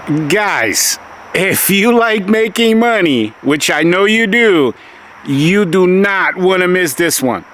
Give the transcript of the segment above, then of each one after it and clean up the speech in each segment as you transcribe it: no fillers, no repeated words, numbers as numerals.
Guys, if you like making money, which I know you do not want to miss this one.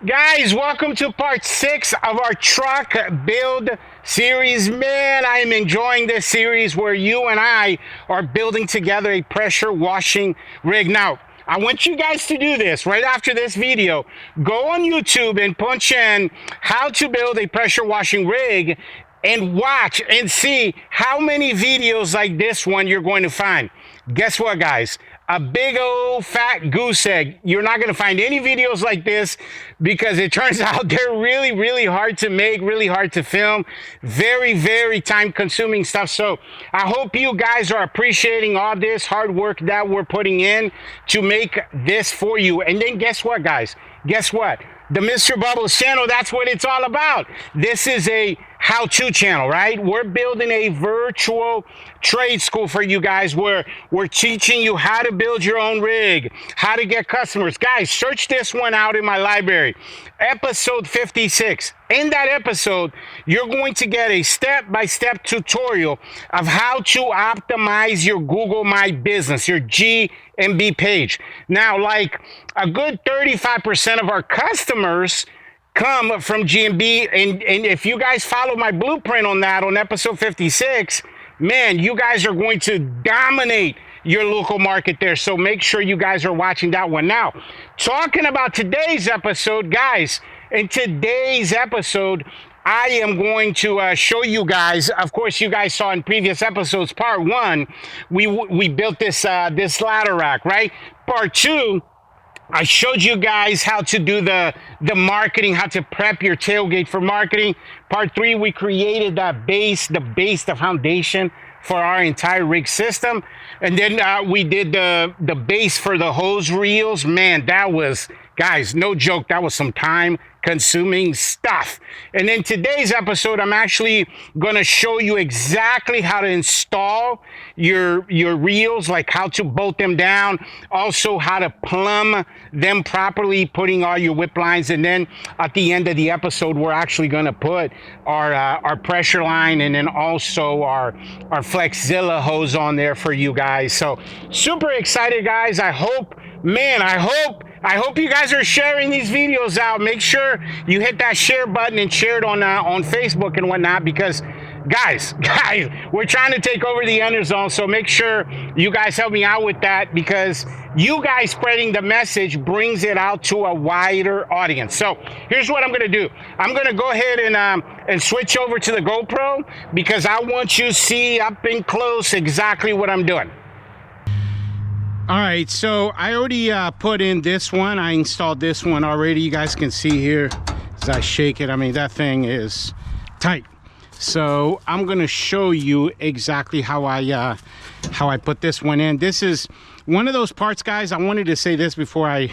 Guys, welcome to part 6 of our truck build series. Man, I am enjoying this series where you and I are building together a pressure washing rig. Now, I want you guys to do this right after this video. Go on YouTube and punch in how to build a pressure washing rig and watch and see how many videos like this one you're going to find. Guess what, guys? A big old fat goose egg. You're not going to find any videos like this because it turns out they're really hard to make, really hard to film, very time consuming stuff. So I hope you guys are appreciating all this hard work that we're putting in to make this for you. And then guess what, guys? Guess what? The Mr. Bubbles channel, that's what it's all about. This is a how-to channel, right? We're building a virtual trade school for you guys where we're teaching you how to build your own rig, how to get customers. Guys, search this one out in my library, episode 56. In that episode, you're going to get a step-by-step tutorial of how to optimize your Google My Business, your GMB page. Now, like a good 35% of our customers come from GMB, and if you guys follow my blueprint on that on episode 56, man, you guys are going to dominate your local market there. So make sure you guys are watching that one. Now, talking about today's episode, guys, in today's episode, I am going to show you guys, of course, you guys saw in previous episodes, part 1, we built this ladder rack, right? Part 2, I showed you guys how to do the marketing, how to prep your tailgate for marketing. Part 3, we created that base, the foundation for our entire rig system. And then we did the base for the hose reels. Man, that was, guys, no joke, that was some time consuming stuff. And in today's episode, I'm actually going to show you exactly how to install your reels, like how to bolt them down, also how to plumb them properly, putting all your whip lines. And then at the end of the episode, we're actually going to put our pressure line and then also our Flexzilla hose on there for you guys. So super excited, guys. I hope you guys are sharing these videos out. Make sure you hit that share button and share it on Facebook and whatnot, because guys, we're trying to take over the under zone. So make sure you guys help me out with that, because you guys spreading the message brings it out to a wider audience. So here's what I'm going to do. I'm going to go ahead and switch over to the GoPro, because I want you to see up and close exactly what I'm doing. All right, so I already put in this one. I installed this one already. You guys can see here as I shake it. I mean, that thing is tight. So I'm gonna show you exactly how I put this one in. This is one of those parts, guys. I wanted to say this before I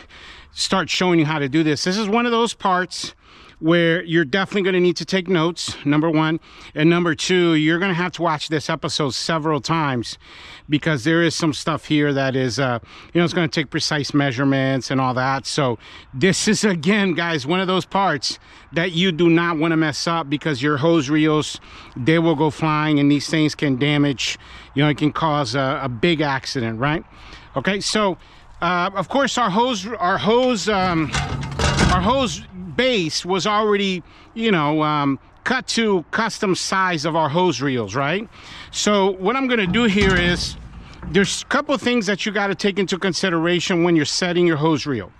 start showing you how to do this. This is one of those parts where you're definitely going to need to take notes, number 1, and number 2, you're going to have to watch this episode several times, because there is some stuff here that is it's going to take precise measurements and all that. So this is, again, guys, one of those parts that you do not want to mess up, because your hose reels, they will go flying, and these things can damage, it can cause a big accident, right? Okay, so of course our hose base was already, cut to custom size of our hose reels, right? So what I'm going to do here is, there's a couple of things that you got to take into consideration when you're setting your hose reel.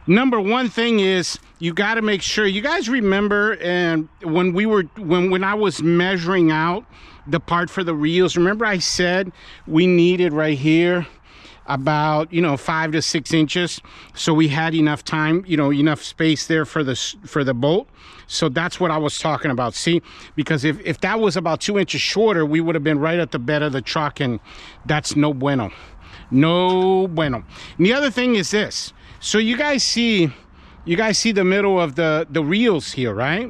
Number 1 thing is, you got to make sure, you guys remember, and when I was measuring out the part for the reels, remember I said we needed right here about 5 to 6 inches, so we had enough time, enough space there for the bolt. So that's what I was talking about. See, because if that was about 2 inches shorter, we would have been right at the bed of the truck, and that's no bueno. And the other thing is this. So you guys see the middle of the reels here, right?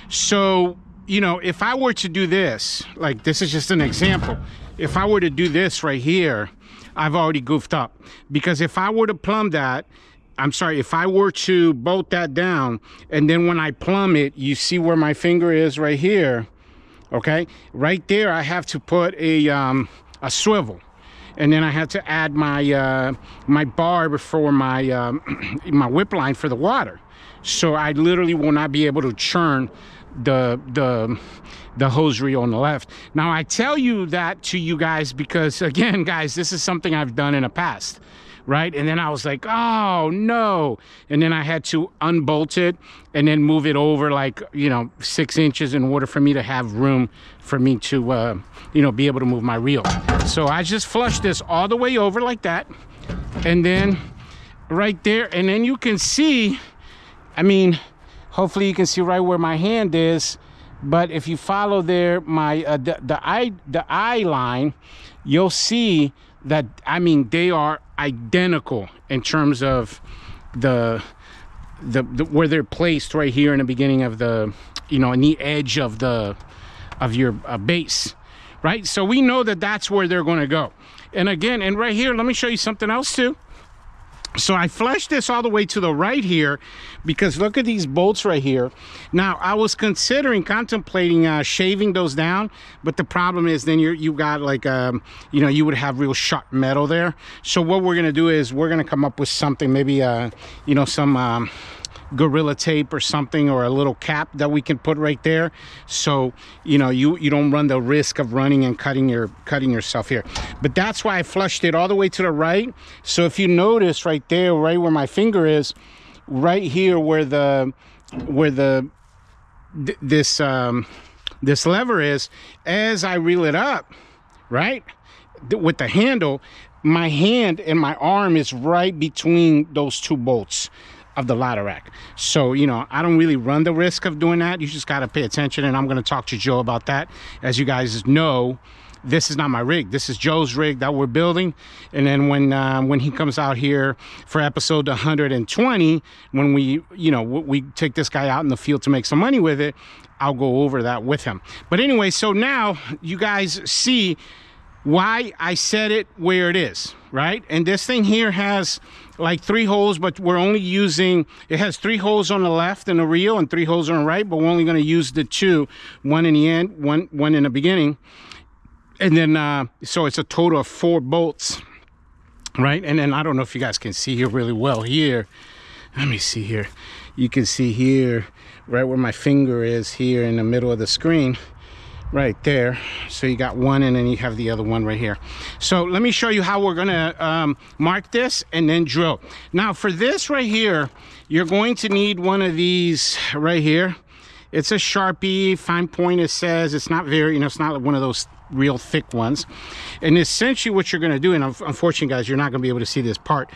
So if I were to do this, like, this is just an example, if I were to do this right here, I've already goofed up. Because if I were to plumb that, I'm sorry, if I were to bolt that down, and then when I plumb it, you see where my finger is right here, okay? Right there, I have to put a swivel. And then I had to add my my barb for my my whip line for the water. So I literally will not be able to churn the hose reel on the left. Now I tell you that to you guys because, again, guys, this is something I've done in the past, right? And then I was like, oh no, and then I had to unbolt it and then move it over like, you know, 6 inches in order for me to have room for me to you know, be able to move my reel. So I just flushed this all the way over like that, and then right there, and then you can see, I mean, hopefully you can see right where my hand is, but if you follow there my the eye line, you'll see that, I mean, they are identical in terms of the where they're placed right here in the beginning of the, you know, in the edge of your base, right? So we know that that's where they're going to go. And again, and right here, let me show you something else too. So I flushed this all the way to the right here because look at these bolts right here. Now I was contemplating shaving those down, but the problem is then you got like you know, you would have real sharp metal there. So what we're gonna do is we're gonna come up with something, maybe you know, some Gorilla tape or something, or a little cap that we can put right there, so you know, you don't run the risk of running and cutting yourself here. But that's why I flushed it all the way to the right. So if you notice right there, right where my finger is, right here where this lever is, as I reel it up, right, with the handle, my hand and my arm is right between those two bolts of the ladder rack. So, you know, I don't really run the risk of doing that. You just got to pay attention, and I'm going to talk to Joe about that. As you guys know, this is not my rig. This is Joe's rig that we're building. And then when he comes out here for episode 120, when we, you know, we take this guy out in the field to make some money with it, I'll go over that with him. But anyway, so now you guys see why I set it where it is, right? And this thing here has like 3 holes, but we're only using, it has 3 holes on the left in the reel and 3 holes on the right, but we're only going to use the 2, one in the end, one in the beginning. And then so it's a total of 4 bolts, right? And then I don't know if you guys can see here really well here. Let me see here. You can see here right where my finger is here in the middle of the screen, right there. So you got one, and then you have the other one right here. So let me show you how we're gonna mark this and then drill. Now for this right here, you're going to need one of these right here. It's a Sharpie fine point. It says it's not very, you know, it's not like one of those real thick ones. And essentially what you're gonna do, and unfortunately guys, you're not gonna be able to see this part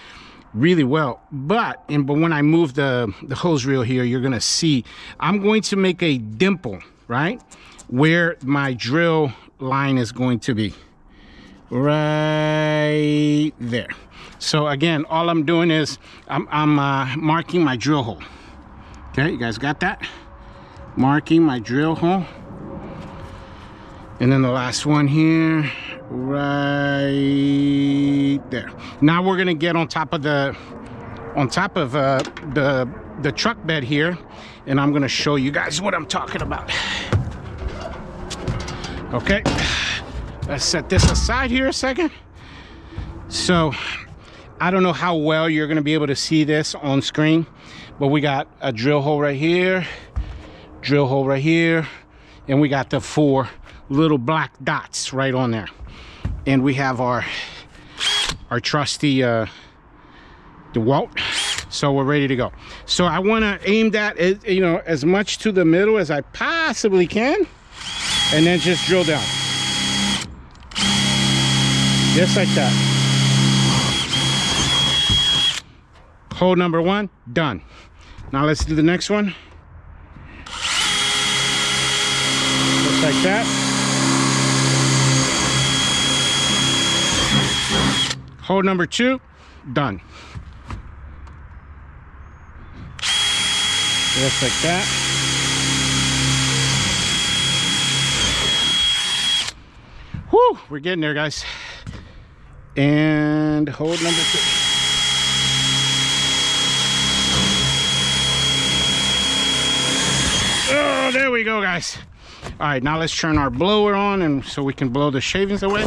really well, but when I move the hose reel here, you're gonna see I'm going to make a dimple right where my drill line is going to be, right there. So again, all I'm doing is I'm marking my drill hole. Okay, you guys got that? Marking my drill hole. And then the last one here, right there. Now we're gonna get on top of the truck bed here, and I'm gonna show you guys what I'm talking about. Okay, let's set this aside here a second. So I don't know how well you're gonna be able to see this on screen, but we got a drill hole right here, drill hole right here, and we got the 4 little black dots right on there. And we have our trusty DeWalt. So we're ready to go. So I want to aim that, you know, as much to the middle as I possibly can, and then just drill down just like that. Hole number 1 done. Now let's do the next one. Just like that. Hole number 2 done. Just like that. Whew, we're getting there, guys. And hold number 2. Oh, there we go, guys. All right, now let's turn our blower on and so we can blow the shavings away.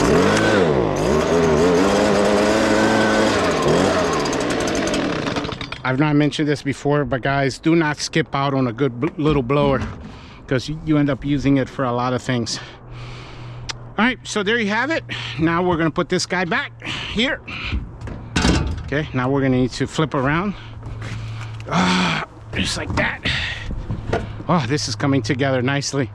I've not mentioned this before, but guys, do not skip out on a good little blower because you end up using it for a lot of things. All right, so there you have it. Now we're gonna put this guy back here. Okay, now we're gonna need to flip around. Just like that. Oh, this is coming together nicely.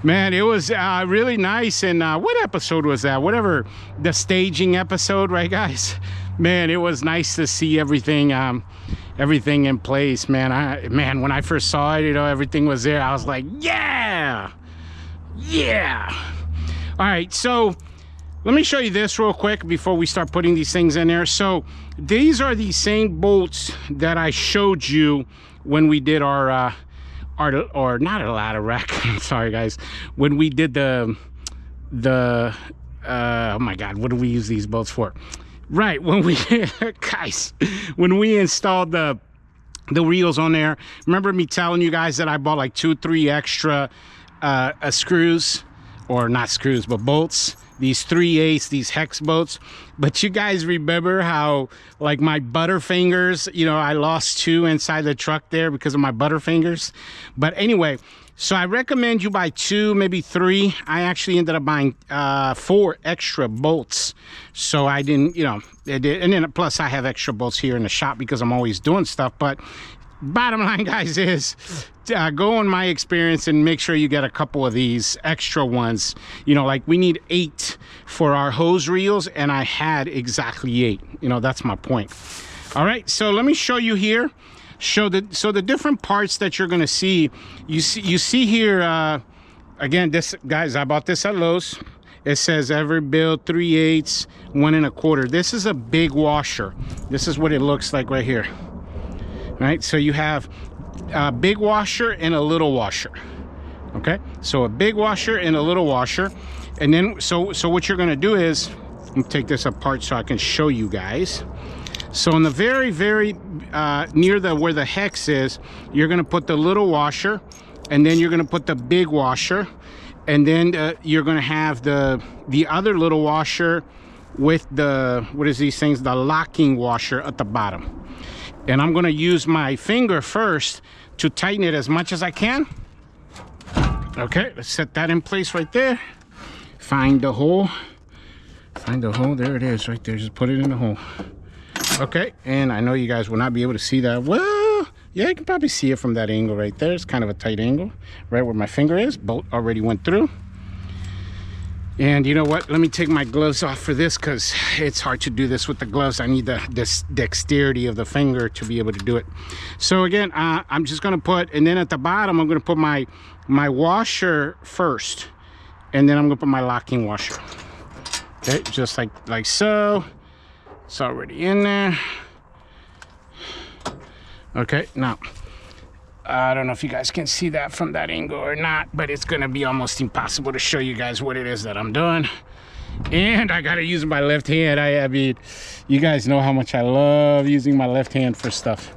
Man, it was really nice. And what episode was that? Whatever, the staging episode, right, guys? Man, it was nice to see everything everything in place, man. Man, when I first saw it, you know, everything was there. I was like, yeah. All right, so let me show you this real quick before we start putting these things in there. So these are the same bolts that I showed you when we did our or not a ladder rack. Sorry, guys. When we did the oh my God, what do we use these bolts for? Right, when we guys, when we installed the reels on there, remember me telling you guys that I bought like 2-3 extra screws, or not screws, but bolts, these 3/8, these hex bolts. But you guys remember how like my butterfingers, you know, I lost 2 inside the truck there because of my butterfingers. But anyway, so I recommend you buy 2, maybe 3. I actually ended up buying 4 extra bolts. So I didn't, you know, and then plus I have extra bolts here in the shop because I'm always doing stuff. But bottom line, guys, is go on my experience and make sure you get a couple of these extra ones. You know, like we need 8 for our hose reels, and I had exactly 8. You know, that's my point. All right, so let me show you here. So the different parts that you're gonna see. You see here. Again, this, guys, I bought this at Lowe's. It says 𝐕𝐈𝐋𝐄𝐒 3/8, 1 1/4. This is a big washer. This is what it looks like right here. Right, so you have a big washer and a little washer. Okay, so a big washer and a little washer. And then so what you're gonna do is, let me take this apart so I can show you guys. So in the very near where the hex is, you're gonna put the little washer, and then you're gonna put the big washer, and then you're gonna have the other little washer with the, what is these things, the locking washer at the bottom. And I'm gonna use my finger first to tighten it as much as I can. Okay, let's set that in place right there. Find the hole. Find the hole, there it is right there. Just put it in the hole. Okay, and I know you guys will not be able to see that. Well, yeah, you can probably see it from that angle right there. It's kind of a tight angle, right where my finger is. Bolt already went through. And you know what? Let me take my gloves off for this because it's hard to do this with the gloves. I need this dexterity of the finger to be able to do it. So again, I'm just gonna put, and then at the bottom, I'm gonna put my washer first, and then I'm gonna put my locking washer. Okay, just like so. It's already in there. Okay, now, I don't know if you guys can see that from that angle or not, but it's gonna be almost impossible to show you guys what it is that I'm doing. And I gotta use my left hand. I mean, you guys know how much I love using my left hand for stuff.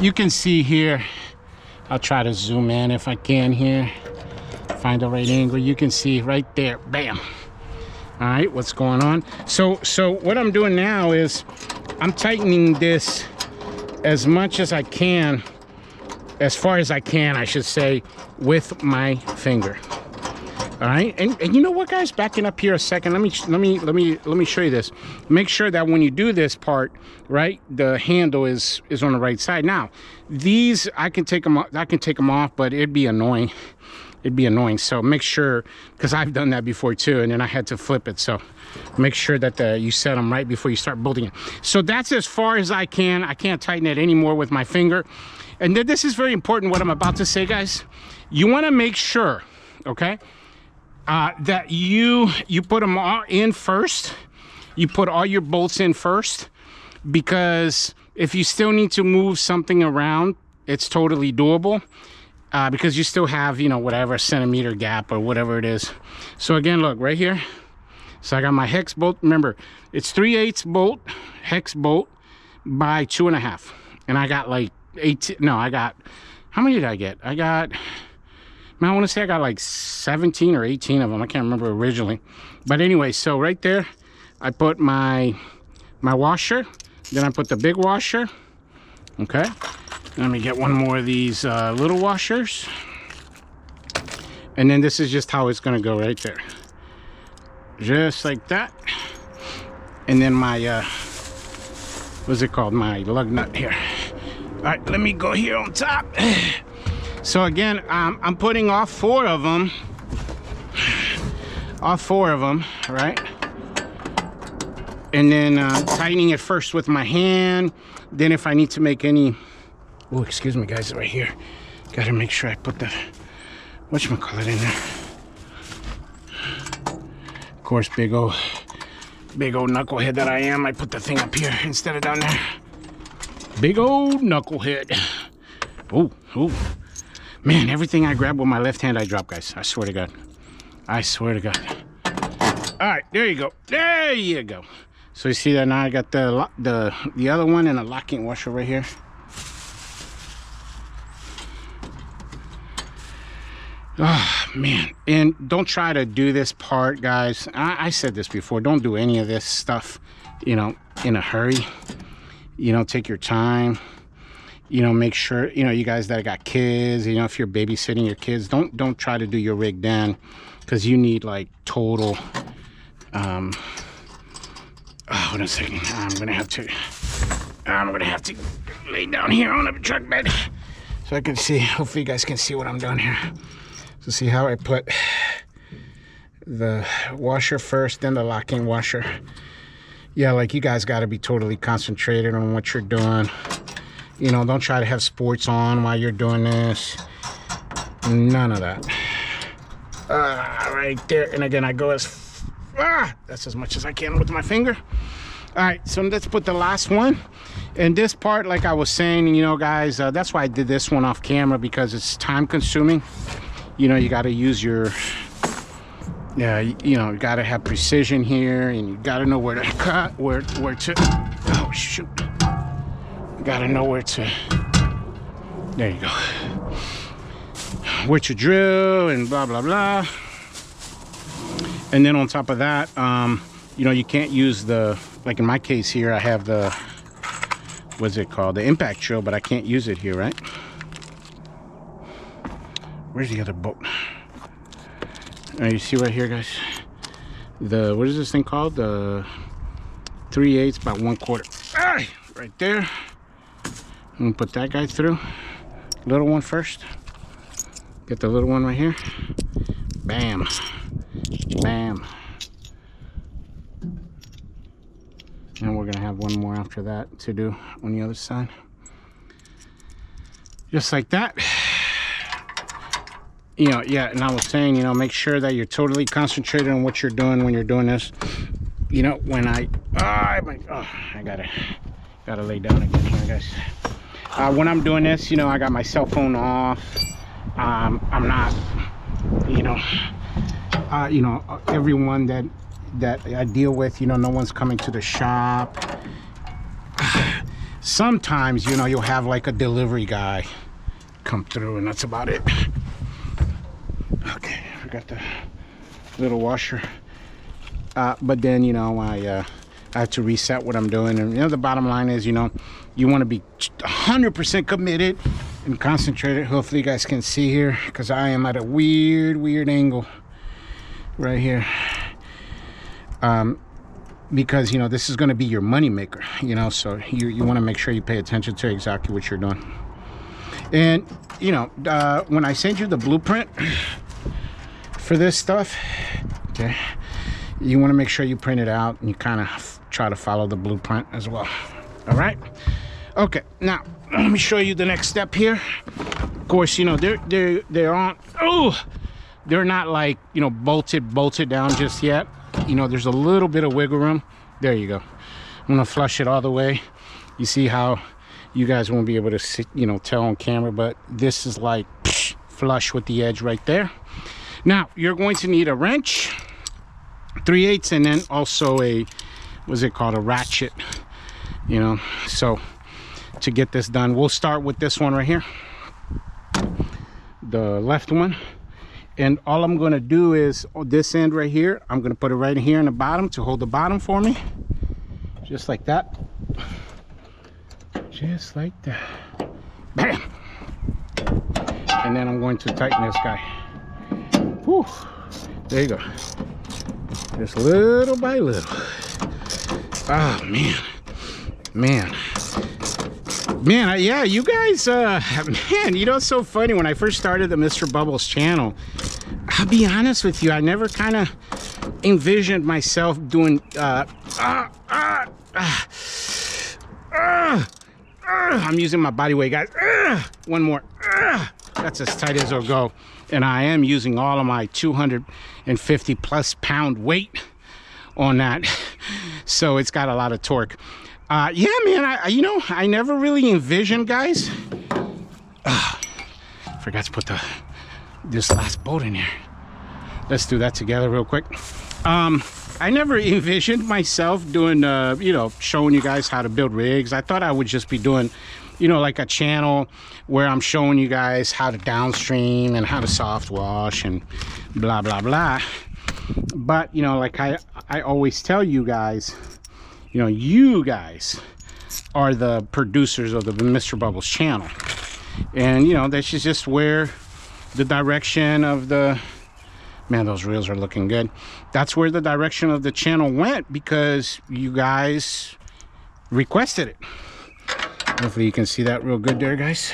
You can see here, I'll try to zoom in if I can here. Find the right angle. You can see right there, bam. All right, what's going on? So what I'm doing now is I'm tightening this as much as I can, as far as I can, I should say, with my finger. All right, and you know what, guys? Backing up here a second. Let me show you this. Make sure that when you do this part, right, the handle is on the right side. Now, these I can take them off, but it'd be annoying. It'd be annoying. So make sure, because I've done that before too, and then I had to flip it. So make sure that you set them right before you start bolting it. So that's as far as I can. I can't tighten it anymore with my finger. And then this is very important, what I'm about to say, guys. You want to make sure, okay, that you put them all in first. You put all your bolts in first, because if you still need to move something around, it's totally doable. Because you still have, you know, whatever centimeter gap or whatever it is. So again, look right here. So I got my hex bolt. Remember, it's 3/8 bolt, hex bolt by 2.5. And I got like 18. No, I got, how many did I get? I got, man, I want to say I got like 17 or 18 of them. I can't remember originally. But anyway, so right there, I put my washer. Then I put the big washer. Okay. Let me get one more of these little washers. And then this is just how it's going to go right there. Just like that. And then my, what's it called? My lug nut here. All right, let me go here on top. So again, I'm putting all 4 of them. All 4 of them, right? And then tightening it first with my hand. Then if I need to make any, oh, excuse me guys, right here. Gotta make sure I put the, whatchamacallit in there. Of course, big old knucklehead that I am, I put the thing up here instead of down there. Big old knucklehead. Oh, oh. Man, everything I grab with my left hand, I drop, guys. I swear to God. I swear to God. All right, there you go. There you go. So you see that now I got the other one and a locking washer right here. Oh man, and don't try to do this part, guys. I said this before, don't do any of this stuff, you know, in a hurry. You know, take your time. You know, make sure, you know, you guys that got kids, you know, if you're babysitting your kids, don't try to do your rig then, because you need like total oh, hold on a second. I'm gonna have to lay down here on a truck bed so I can see. Hopefully you guys can see what I'm doing here. So see how I put the washer first, then the locking washer. Yeah, like you guys got to be totally concentrated on what you're doing. You know, don't try to have sports on while you're doing this. None of that. Right there. And again, I go as that's as much as I can with my finger. All right, so let's put the last one. And this part, like I was saying, you know, guys, that's why I did this one off camera, because it's time consuming. You know, you got to use your, you know, you got to have precision here, and you got to know where to cut, where to, oh shoot. You got to know where to, there you go. Where to drill and blah, blah, blah. And then on top of that, you know, you can't use the, like in my case here, I have the, what's it called? The impact drill, but I can't use it here, right? Where's the other bolt? You see right here, guys? The, what is this thing called? The 3/8 by 1/4. Right there. I'm gonna put that guy through. Little one first. Get the little one right here. Bam. Bam. And we're gonna have one more after that to do on the other side. Just like that. You know, yeah, and I was saying, you know, make sure that you're totally concentrated on what you're doing when you're doing this. You know, when I gotta lay down again here, guys. When I'm doing this, you know, I got my cell phone off. I'm not, you know, everyone that I deal with, you know, no one's coming to the shop. Sometimes, you know, you'll have like a delivery guy come through, and that's about it. Okay, I got the little washer. But then, you know, I have to reset what I'm doing. And, you know, the bottom line is, you know, you want to be 100% committed and concentrated. Hopefully you guys can see here, because I am at a weird angle right here. Because, you know, this is going to be your money maker, you know, so you want to make sure you pay attention to exactly what you're doing. And, you know, when I send you the blueprint for this stuff, okay, you want to make sure you print it out and you kind of try to follow the blueprint as well. All right. Okay, now let me show you the next step here. Of course, you know, they're on, oh, they're not like, you know, bolted down just yet. You know, there's a little bit of wiggle room. There you go. I'm gonna flush it all the way. You see how you guys won't be able to see, you know, tell on camera, but this is like flush with the edge right there. Now you're going to need a wrench, 3/8, and then also a, what's it called, a ratchet, you know. So to get this done, we'll start with this one right here, the left one. And all I'm going to do is this end right here, I'm going to put it right here in the bottom to hold the bottom for me, just like that, just like that. Bam. And then I'm going to tighten this guy. Whew. There you go, just little by little. Oh man, yeah, you guys, man, you know, it's so funny. When I first started the Mr. Bubbles channel, I'll be honest with you, I never kind of envisioned myself doing I'm using my body weight, guys. One more. That's as tight as it'll go. And I am using all of my 250 plus pound weight on that, so it's got a lot of torque. Yeah, man, you know, I never really envisioned, guys. Forgot to put this last bolt in here. Let's do that together real quick. I never envisioned myself doing, you know, showing you guys how to build rigs. I thought I would just be doing, you know, like a channel where I'm showing you guys how to downstream and how to soft wash and blah, blah, blah. But, you know, like I always tell you guys, you know, you guys are the producers of the Mr. Bubbles channel. And, you know, this is just where the direction of the, man, those reels are looking good. That's where the direction of the channel went, because you guys requested it. Hopefully you can see that real good there, guys.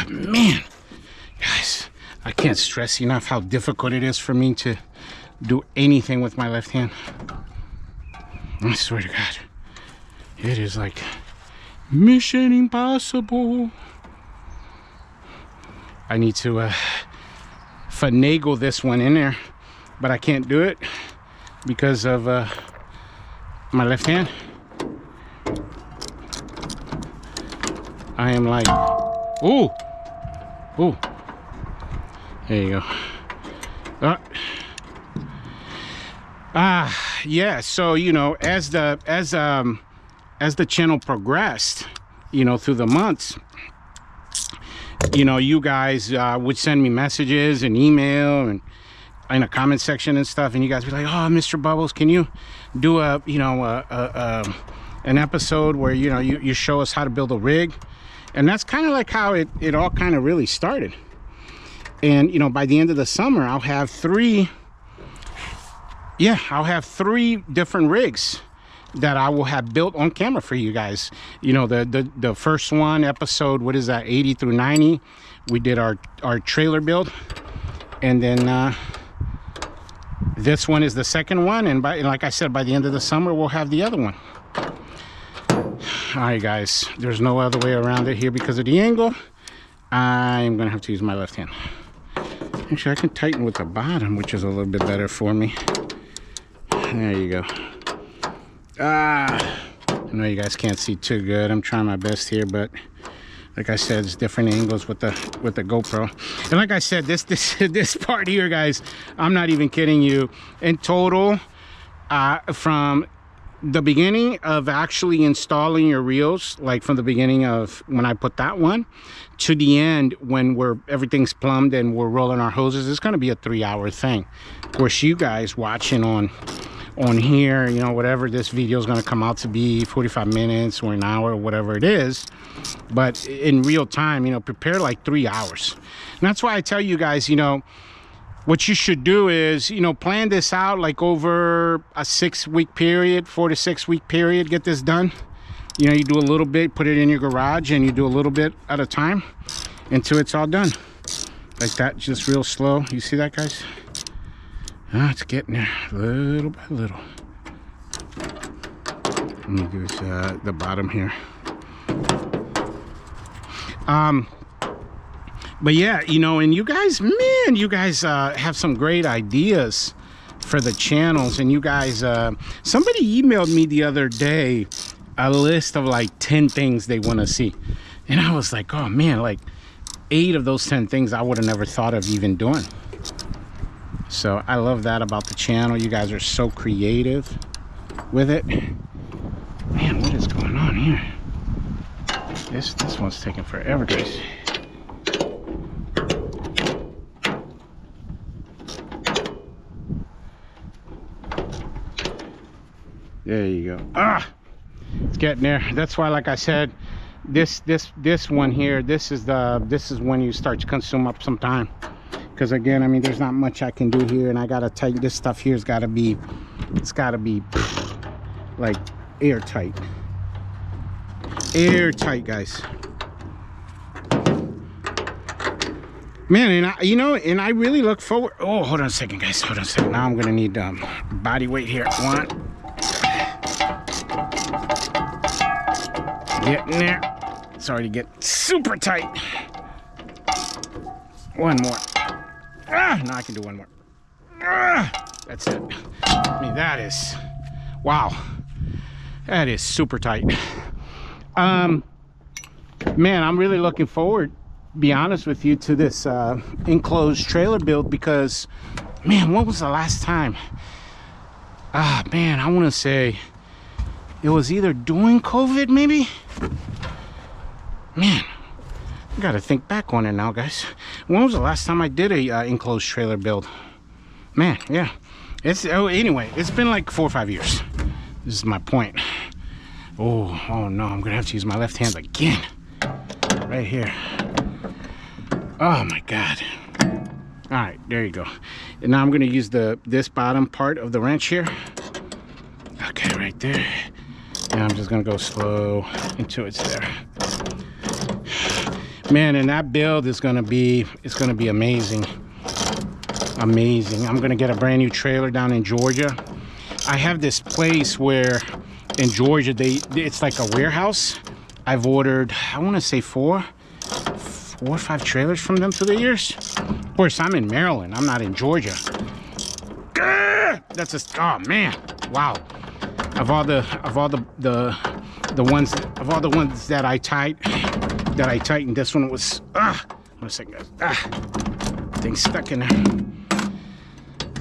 Man, guys, I can't stress enough how difficult it is for me to do anything with my left hand. I swear to God, it is like mission impossible. I need to finagle this one in there, but I can't do it because of my left hand. I am like, ooh, ooh. There you go. Yeah. So, you know, as the channel progressed, you know, through the months, you know, you guys would send me messages and email and in a comment section and stuff, and you guys be like, oh, Mr. Bubbles, can you do a, you know, an episode where, you know, you show us how to build a rig? And that's kind of like how it all kind of really started. And, you know, by the end of the summer, I'll have three different rigs that I will have built on camera for you guys. You know, the first one, episode, what is that, 80 through 90, we did our trailer build. And then this one is the second one, and like I said, by the end of the summer we'll have the other one. All right, guys, there's no other way around it here because of the angle. I'm gonna have to use my left hand. Actually, I can tighten with the bottom, which is a little bit better for me. There you go. I know you guys can't see too good. I'm trying my best here, but like I said, it's different angles with the GoPro. And like I said, this part here, guys, I'm not even kidding you. In total, from the beginning of actually installing your reels, like from the beginning of when I put that one to the end when everything's plumbed and we're rolling our hoses, it's going to be a 3-hour thing. Of course, you guys watching on here, you know, whatever this video is going to come out to be, 45 minutes or an hour or whatever it is, but in real time, you know, prepare like 3 hours. And that's why I tell you guys, you know, what you should do is, you know, plan this out like over a 6-week period, 4 to 6 week period. Get this done. You know, you do a little bit, put it in your garage, and you do a little bit at a time until it's all done. Like that, just real slow. You see that, guys? It's getting there little by little. Let me do the bottom here. But yeah, you know, and you guys, man, you guys have some great ideas for the channels. And you guys, somebody emailed me the other day a list of like 10 things they want to see. And I was like, oh man, like 8 of those 10 things I would have never thought of even doing. So I love that about the channel. You guys are so creative with it. Man, what is going on here? This one's taking forever, guys. There you go. Ah, it's getting there. That's why, like I said, this one here, this is when you start to consume up some time. Because again, I mean, there's not much I can do here, and I gotta tighten this stuff here. It's gotta be like airtight, guys. Man, and I really look forward. Oh, hold on a second, guys. Hold on a second. Now I'm gonna need body weight here. One. Getting there. It's already getting super tight. One more. Ah, no, I can do one more. Ah, that's it. I mean, that is, wow. That is super tight. Man, I'm really looking forward, be honest with you, to this enclosed trailer build, because, man, when was the last time? Ah, man, I want to say it was either during COVID, maybe? Man, I gotta think back on it now, guys. When was the last time I did a enclosed trailer build? Man, yeah. Anyway, it's been like 4 or 5 years. This is my point. Oh no, I'm gonna have to use my left hand again. Right here. Oh my God. All right, there you go. And now I'm gonna use this bottom part of the wrench here. Okay, right there. And I'm just gonna go slow until it's there. Man, and that build is gonna be, it's gonna be amazing. Amazing. I'm gonna get a brand new trailer down in Georgia. I have this place where in Georgia, it's like a warehouse. I've ordered, I wanna say 4 or 5 trailers from them through the years. Of course, I'm in Maryland, I'm not in Georgia. That's just, oh man, wow. Of all the ones that I tightened, this one was, one second, thing stuck in there.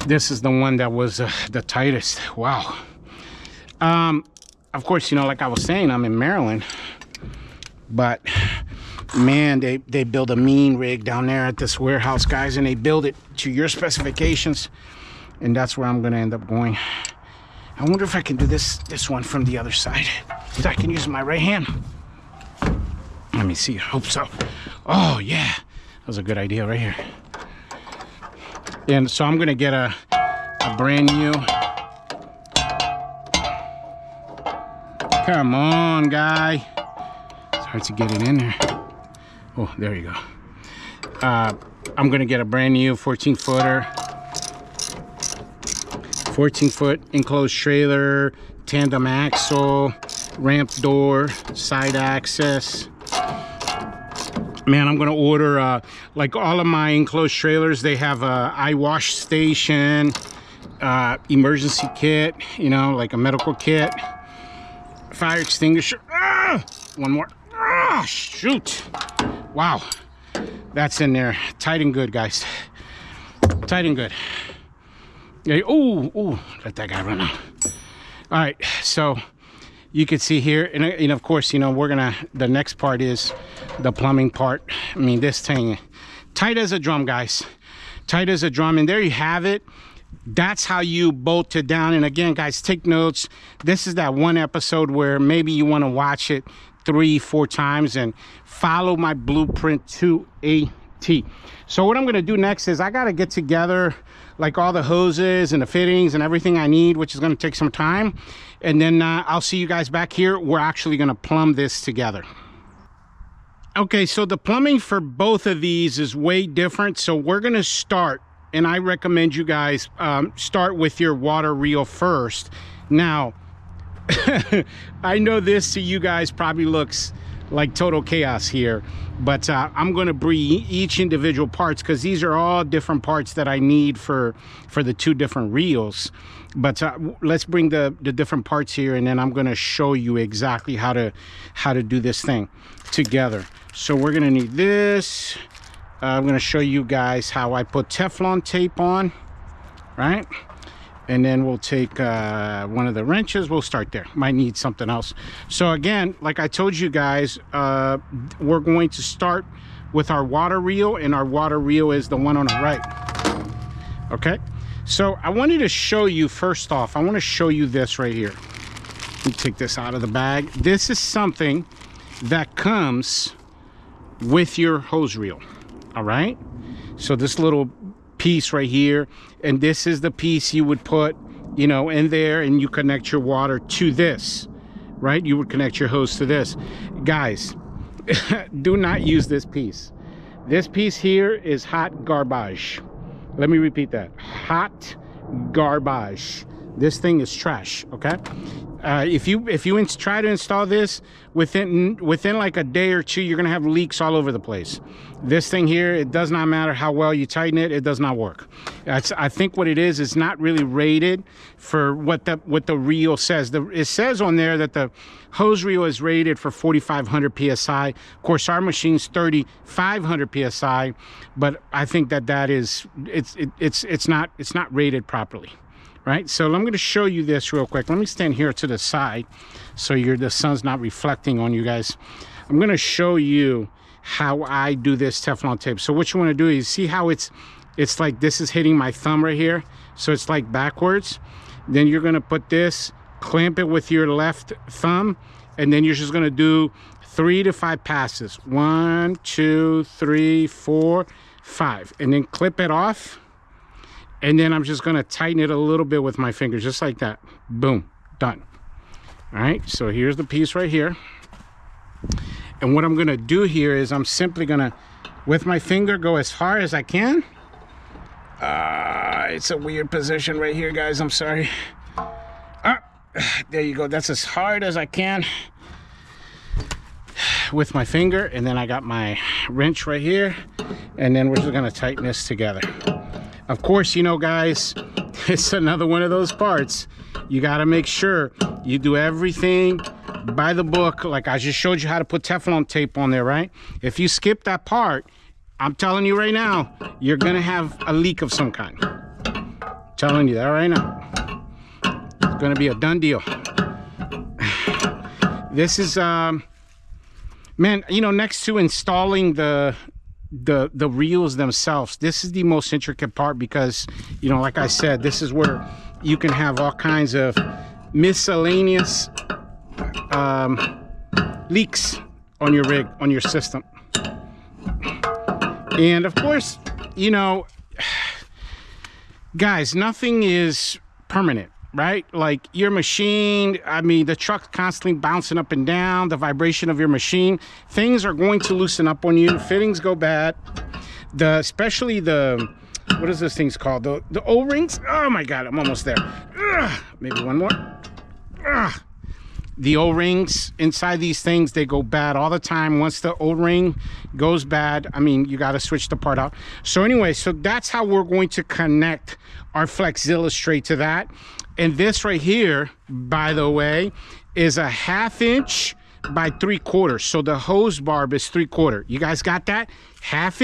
This is the one that was the tightest. Wow. Of course, like I was saying, I'm in Maryland, but man, they build a mean rig down there at this warehouse, guys, and they build it to your specifications, and that's where I'm gonna end up going. I wonder if I can do this one from the other side. I can use my right hand. Let me see, I hope so. Oh yeah, that was a good idea right here. And so I'm gonna get a brand new. Come on, guy. It's hard to get it in there. Oh, there you go. I'm gonna get a brand new 14-footer. 14-foot enclosed trailer, tandem axle, ramp door, side access. Man, I'm gonna order like all of my enclosed trailers. They have a eye wash station, emergency kit, like a medical kit, fire extinguisher. One more. Shoot! Wow, that's in there, tight and good, guys. Tight and good. Yeah, oh, let that guy run out. All right, so you can see here, and of course, the next part is the plumbing part. I mean, this thing, tight as a drum, guys. Tight as a drum, and there you have it. That's how you bolt it down. And again, guys, take notes. This is that one episode where maybe you want to watch it 3-4 times and follow my blueprint to a T. So what I'm going to do next is I got to get together like all the hoses and the fittings and everything I need, which is going to take some time. And then I'll see you guys back here. We're actually going to plumb this together. Okay, so the plumbing for both of these is way different. So we're going to start, and I recommend you guys start with your water reel first. Now, I know this to you guys probably looks like total chaos here, but I'm going to bring each individual parts, because these are all different parts that I need for the 2 different reels. But let's bring the different parts here, and then I'm going to show you exactly how to do this thing together. So we're going to need this. I'm going to show you guys how I put Teflon tape on. right? And then we'll take one of the wrenches. We'll start there. Might need something else. So again, like I told you guys, we're going to start with our water reel, and our water reel is the one on the right. Okay, so I wanted to show you, first off, I want to show you this right here. Let me take this out of the bag. This is something that comes with your hose reel. All right, so this little piece right here, and this is the piece you would put, you know, in there, and you connect your water to this, right? You would connect your hose to this. Guys, do not use this piece. This piece here is hot garbage. Let me repeat that. Hot garbage. This thing is trash. Okay, if you try to install this within like a day or two, you're gonna have leaks all over the place. This thing here, it does not matter how well you tighten it, it does not work. I think what it is not really rated for what the reel says. It says on there that the hose reel is rated for 4,500 psi. Of course, our machine's 3,500 psi, but I think that is it's not rated properly. Right, so I'm going to show you this real quick. Let me stand here to the side so the sun's not reflecting on you guys. I'm going to show you how I do this Teflon tape. So what you want to do is see how it's like this is hitting my thumb right here, so it's like backwards. Then you're going to put this, clamp it with your left thumb, and then you're just going to do 3 to 5 passes. 1, 2, 3, 4, 5, and then clip it off. And then I'm just going to tighten it a little bit with my fingers, just like that. Boom, done. All right, so here's the piece right here. And what I'm going to do here is I'm simply going to, with my finger, go as far as I can. It's a weird position right here, guys. I'm sorry. There you go. That's as hard as I can with my finger. And then I got my wrench right here. And then we're just going to tighten this together. Of course, you know, guys, it's another one of those parts. You got to make sure you do everything by the book. Like I just showed you how to put Teflon tape on there, right? If you skip that part, I'm telling you right now, you're going to have a leak of some kind. I'm telling you that right now. It's going to be a done deal. This is, man, you know, next to installing the reels themselves, this is the most intricate part, because, you know, like I said, this is where you can have all kinds of miscellaneous leaks on your rig, on your system. And of course, you know, guys, nothing is permanent, right? Like your machine, I mean, the truck's constantly bouncing up and down, the vibration of your machine, things are going to loosen up on you. Fittings go bad. Especially what is this thing's called? The O-rings. Oh my God, I'm almost there. Maybe one more. The O-rings inside these things, they go bad all the time. Once the O-ring goes bad, I mean, you got to switch the part out. So anyway, so that's how we're going to connect our FlexZilla straight to that. And this right here, by the way, is a 1/2 inch by 3/4. So the hose barb is 3/4. You guys got that? 1/2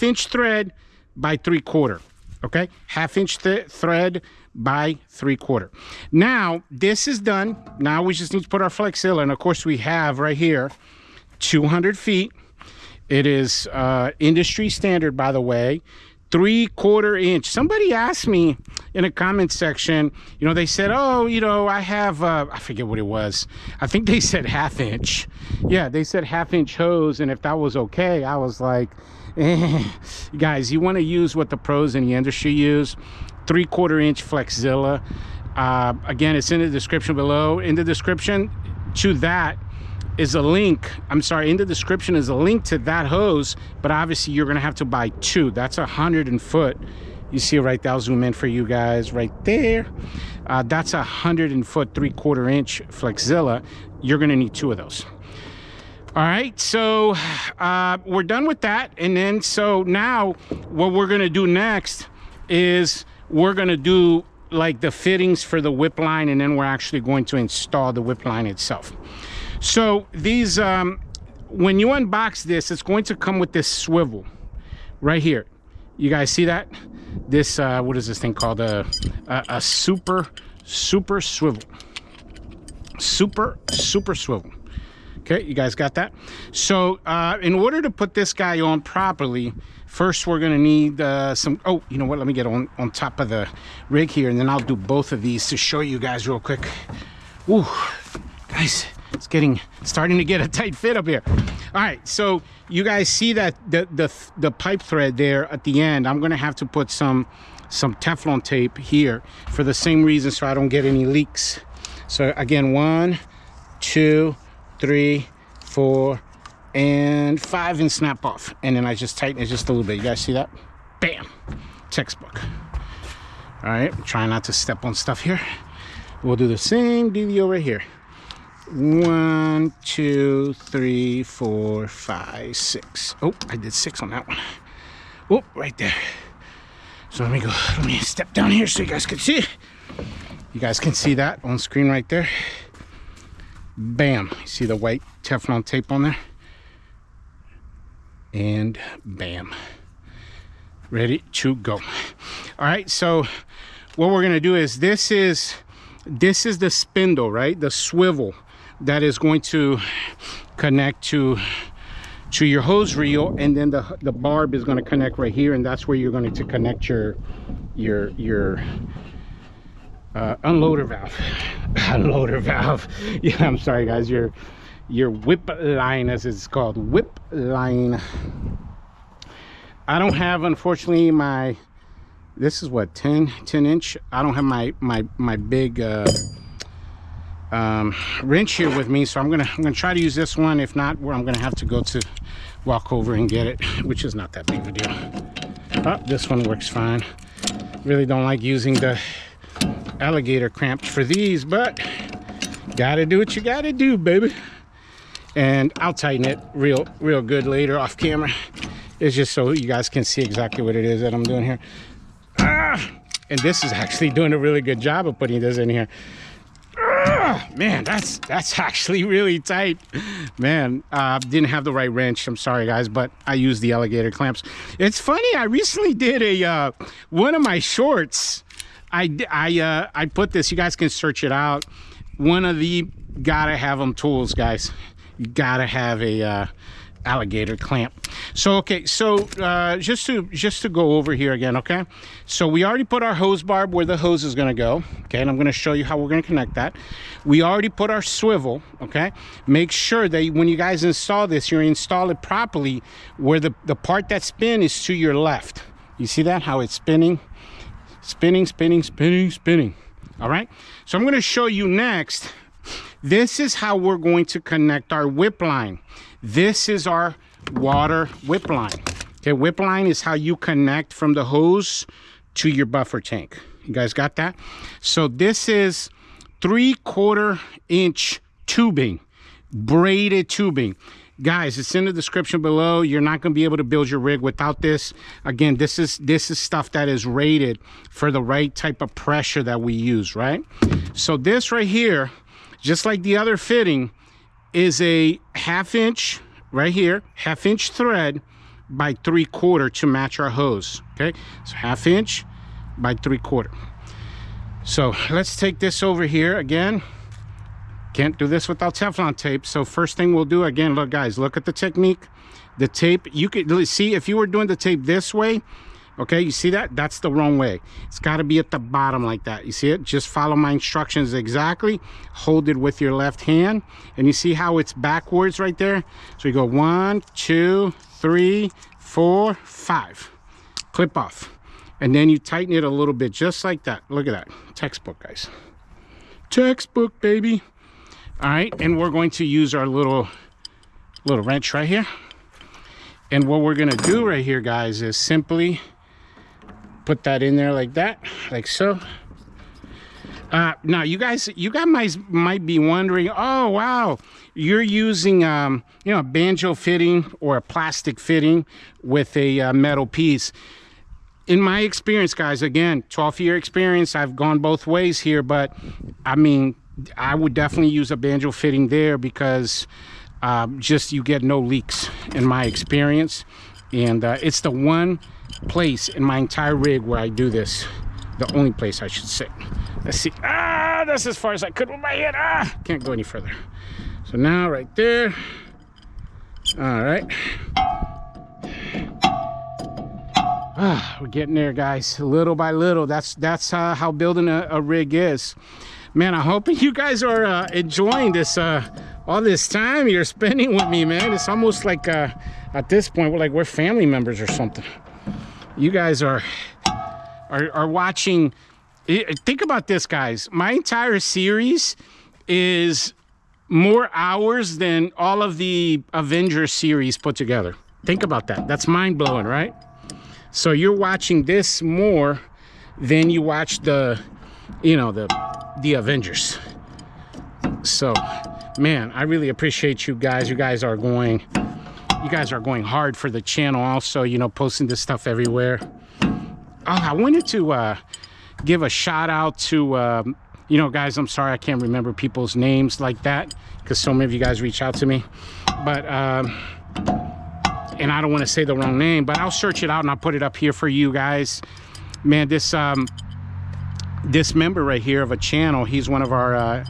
inch thread by 3/4. Okay, 1/2 inch thread by 3/4. Now this is done. Now we just need to put our FlexZilla, and of course we have right here 200 feet. It is industry standard, by the way. 3/4 inch. Somebody asked me in a comment section, you know, they said, oh, you know, I have, I forget what it was. I think they said 1/2 inch. Yeah, they said 1/2 inch hose. And if that was okay, I was like, guys, you want to use what the pros in the industry use. 3/4 inch FlexZilla. Again, it's in the description below. In the description to that is a link. I'm sorry, in the description is a link to that hose, but obviously you're gonna have to buy 2. That's 100 foot. You see it right there. I'll zoom in for you guys right there. That's 100 foot 3/4 inch FlexZilla. You're gonna need 2 of those. All right, so we're done with that. And then so now what we're gonna do next is we're gonna do like the fittings for the whip line, and then we're actually going to install the whip line itself. So these, when you unbox this, it's going to come with this swivel right here. You guys see that? this what is this thing called? A super swivel. Super swivel. Okay, you guys got that? So in order to put this guy on properly, first we're gonna need some, oh, you know what, let me get on top of the rig here, and then I'll do both of these to show you guys real quick. Ooh, guys, it's starting to get a tight fit up here. All right, so you guys see that the pipe thread there at the end, I'm gonna have to put some Teflon tape here for the same reason, so I don't get any leaks. So again, 1, 2, 3, 4, and 5, and snap off. And then I just tighten it just a little bit. You guys see that? Bam! Textbook. All right, try not to step on stuff here. We'll do the same deal right here. 1, 2, 3, 4, 5, 6. Oh, I did 6 on that one. Oh, right there. So let me step down here so you guys can see. You guys can see that on screen right there. Bam. You see the white Teflon tape on there? And bam. Ready to go. All right, so what we're gonna do is this is the spindle, right? The swivel that is going to connect to your hose reel, and then the barb is going to connect right here, and that's where you're going to connect your unloader valve. Unloader valve. Yeah, I'm sorry guys, your whip line, as it's called, whip line. I don't have, unfortunately, this is what, 10 inch. I don't have my big wrench here with me, so I'm gonna try to use this one. If not, I'm gonna have to walk over and get it, which is not that big of a deal. Oh, this one works fine. Really don't like using the alligator clamps for these, but gotta do what you gotta do, baby. And I'll tighten it real good later off camera. It's just so you guys can see exactly what it is that I'm doing here. And this is actually doing a really good job of putting this in here. Man, that's actually really tight. Man, didn't have the right wrench. I'm sorry guys, but I used the alligator clamps. It's funny, I recently did a one of my shorts. I put this, you guys can search it out. One of the gotta have them tools, guys. You gotta have a alligator clamp. So okay, so just to go over here again, okay, so we already put our hose barb where the hose is going to go, okay, and I'm going to show you how we're going to connect that. We already put our swivel, okay. Make sure that when you guys install this, you install it properly where the part that spins is to your left. You see that, how it's spinning, all right. So I'm going to show you next. This is how we're going to connect our whip line. This is our water whip line. Okay, whip line is how you connect from the hose to your buffer tank. You guys got that? So this is 3/4 inch tubing, braided tubing. Guys, it's in the description below. You're not going to be able to build your rig without this. Again, this is stuff that is rated for the right type of pressure that we use, right? So this right here, just like the other fitting, is a 1/2 inch right here, 1/2 inch thread by 3/4 to match our hose. Okay, so 1/2 inch by 3/4. So let's take this over here again. Can't do this without Teflon tape. So first thing we'll do, again, look guys, look at the technique. The tape, you could see if you were doing the tape this way, okay, you see that? That's the wrong way. It's got to be at the bottom like that. You see it? Just follow my instructions exactly. Hold it with your left hand. And you see how it's backwards right there? So you go 1, 2, 3, 4, 5. Clip off. And then you tighten it a little bit just like that. Look at that. Textbook, guys. Textbook, baby. All right. And we're going to use our little wrench right here. And what we're going to do right here, guys, is simply put that in there like that, like so. Now you guys might be wondering, oh wow, you're using you know, a banjo fitting or a plastic fitting with a metal piece. In my experience, guys, again, 12-year experience, I've gone both ways here, but I mean, I would definitely use a banjo fitting there because just you get no leaks in my experience. And it's the one place in my entire rig where I do this. The only place I should sit. Let's see. Ah, that's as far as I could with my head. Ah, can't go any further. So now right there. All right. Ah, we're getting there, guys. Little by little. That's how building a rig is. Man, I'm hoping you guys are enjoying this. All this time you're spending with me, man. It's almost like at this point we're family members or something. You guys are watching. Think about this, guys. My entire series is more hours than all of the Avengers series put together. Think about that. That's mind-blowing, right? So you're watching this more than you watch the Avengers. So, man, I really appreciate you guys. You guys are going hard for the channel also, you know, posting this stuff everywhere. Oh, I wanted to give a shout out to you know, guys, I'm sorry I can't remember people's names like that because so many of you guys reach out to me, but and I don't want to say the wrong name, but I'll search it out and I'll put it up here for you guys. Man, this member right here of a channel, he's one of our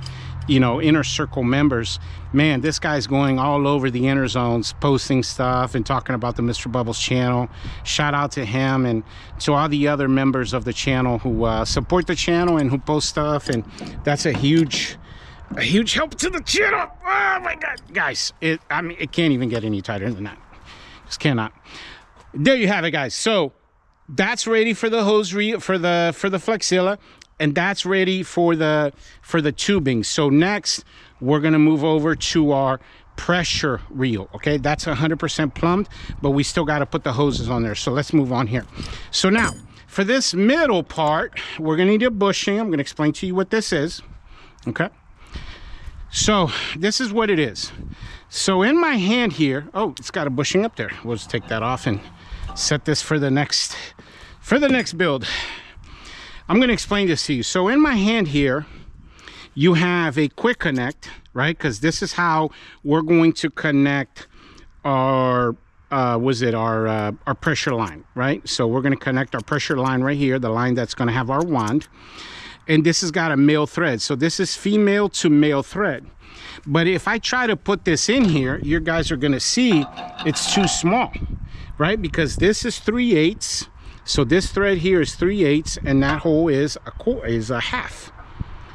you know, inner circle members. Man, this guy's going all over the inner zones, posting stuff and talking about the Mr. Bubbles channel. Shout out to him and to all the other members of the channel who support the channel and who post stuff, and that's a huge help to the channel. Oh my God, guys, I mean, it can't even get any tighter than that. Just cannot. There you have it, guys. So that's ready for the hose for the Flexilla, and that's ready for the tubing. So next we're gonna move over to our pressure reel. Okay, that's 100% plumbed, but we still got to put the hoses on there. So let's move on here. So now for this middle part, we're gonna need a bushing. I'm gonna explain to you what this is. Okay, so this is what it is. So in my hand here, oh, it's got a bushing up there. We'll just take that off and set this for the next build. I'm going to explain this to you. So in my hand here, you have a quick connect, right? Because this is how we're going to connect our our pressure line, right? So we're going to connect our pressure line right here, the line that's going to have our wand. And this has got a male thread. So this is female to male thread. But if I try to put this in here, you guys are going to see it's too small, right? Because this is 3/8. So this thread here is 3/8, and that hole is a half.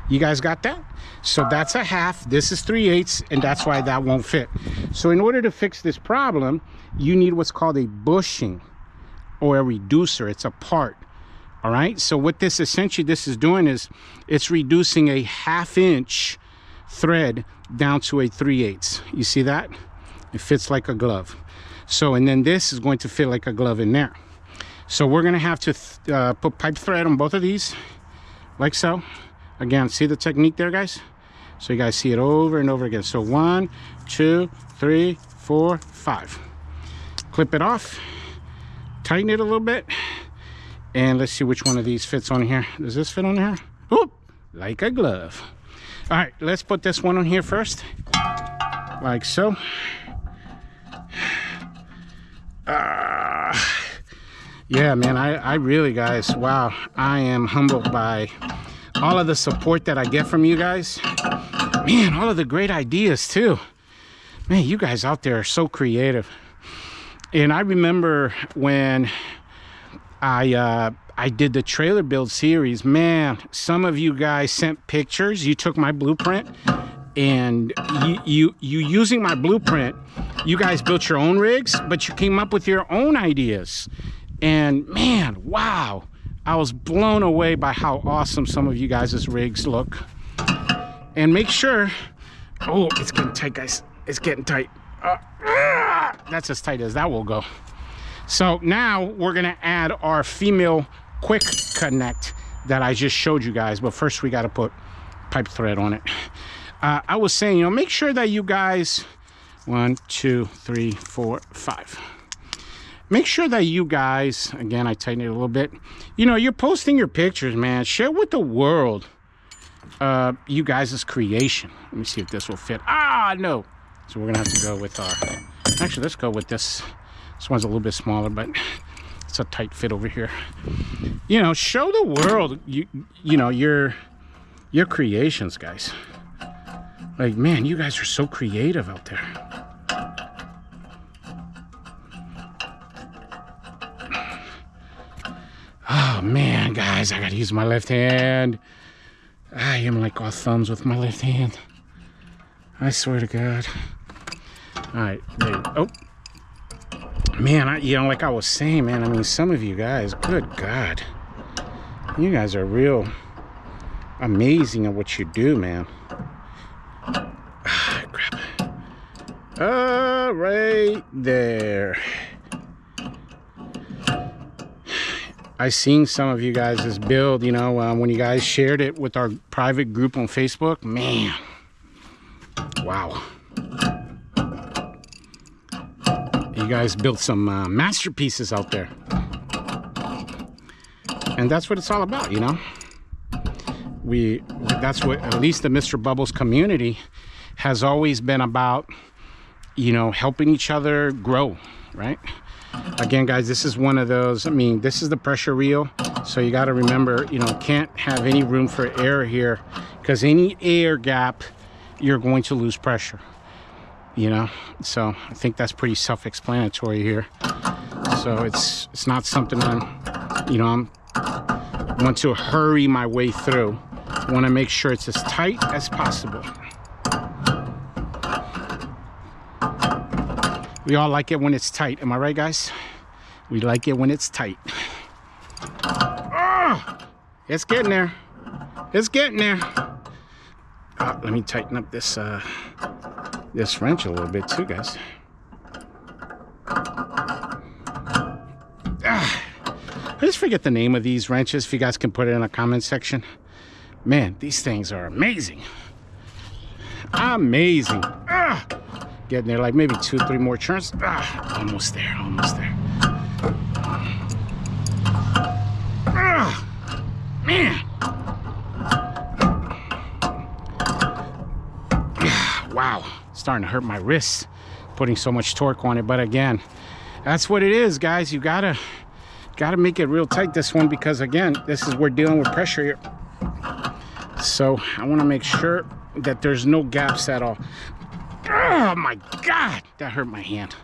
You guys got that? So that's a half. This is 3/8, and that's why that won't fit. So in order to fix this problem, you need what's called a bushing or a reducer. It's a part. All right. So what this essentially is doing is it's reducing a 1/2 inch thread down to a 3/8. You see that? It fits like a glove. So, and then this is going to fit like a glove in there. So we're going to have to put pipe thread on both of these like so. Again, see the technique there, guys? So you guys see it over and over again. So 1, 2, 3, 4, 5. Clip it off, tighten it a little bit, and let's see which one of these fits on here. Does this fit on here? Oop, like a glove. All right, let's put this one on here first, like so. Yeah, man, I really, guys, wow, I am humbled by all of the support that I get from you guys. Man, all of the great ideas too. Man, you guys out there are so creative. And I remember when I did the trailer build series, man, some of you guys sent pictures. You took my blueprint, and you using my blueprint, you guys built your own rigs, but you came up with your own ideas. And man, wow, I was blown away by how awesome some of you guys' rigs look. And make sure, oh, it's getting tight, guys. It's getting tight. That's as tight as that will go. So now we're gonna add our female quick connect that I just showed you guys. But first we gotta put pipe thread on it. I was saying, you know, make sure that you guys, 1, 2, 3, 4, 5. Make sure that you guys, again, I tighten it a little bit. You know, you're posting your pictures, man. Share with the world you guys' creation. Let me see if this will fit. Ah, no. So we're gonna have to go with our, actually, let's go with this. This one's a little bit smaller, but It's a tight fit over here. You know, show the world you know your creations, guys. Like, man, you guys are so creative out there. Oh man, guys, I gotta use my left hand. I am like all thumbs with my left hand. I swear to God. All right, there you go. Oh, man, you know, like I was saying, man, I mean, some of you guys, good God. You guys are real amazing at what you do, man. Ah, crap. Right there. I seen some of you guys' build, you know, when you guys shared it with our private group on Facebook. Man, wow. You guys built some masterpieces out there. And that's what it's all about, you know. That's what, at least the Mr. Bubbles community has always been about, you know, helping each other grow, right? Again, guys, this is one of those, I mean, this is the pressure reel, so you got to remember, you know, can't have any room for error here, because any air gap, you're going to lose pressure, you know. So I think that's pretty self-explanatory here. So it's not something I'm, you know, want to hurry my way through. I want to make sure it's as tight as possible. We all like it when it's tight. Am I right, guys? We like it when it's tight. Oh, it's getting there. It's getting there. Let me tighten up this this wrench a little bit too, guys. I just forget the name of these wrenches. If you guys can put it in a comment section. Man, these things are amazing. Amazing. Getting there, like maybe 2 or 3 more turns. Almost there, almost there. Man. Wow, starting to hurt my wrists putting so much torque on it. But again, that's what it is, guys. You gotta make it real tight, this one, because again, this is, we're dealing with pressure here. So I want to make sure that there's no gaps at all. Oh my God, that hurt my hand.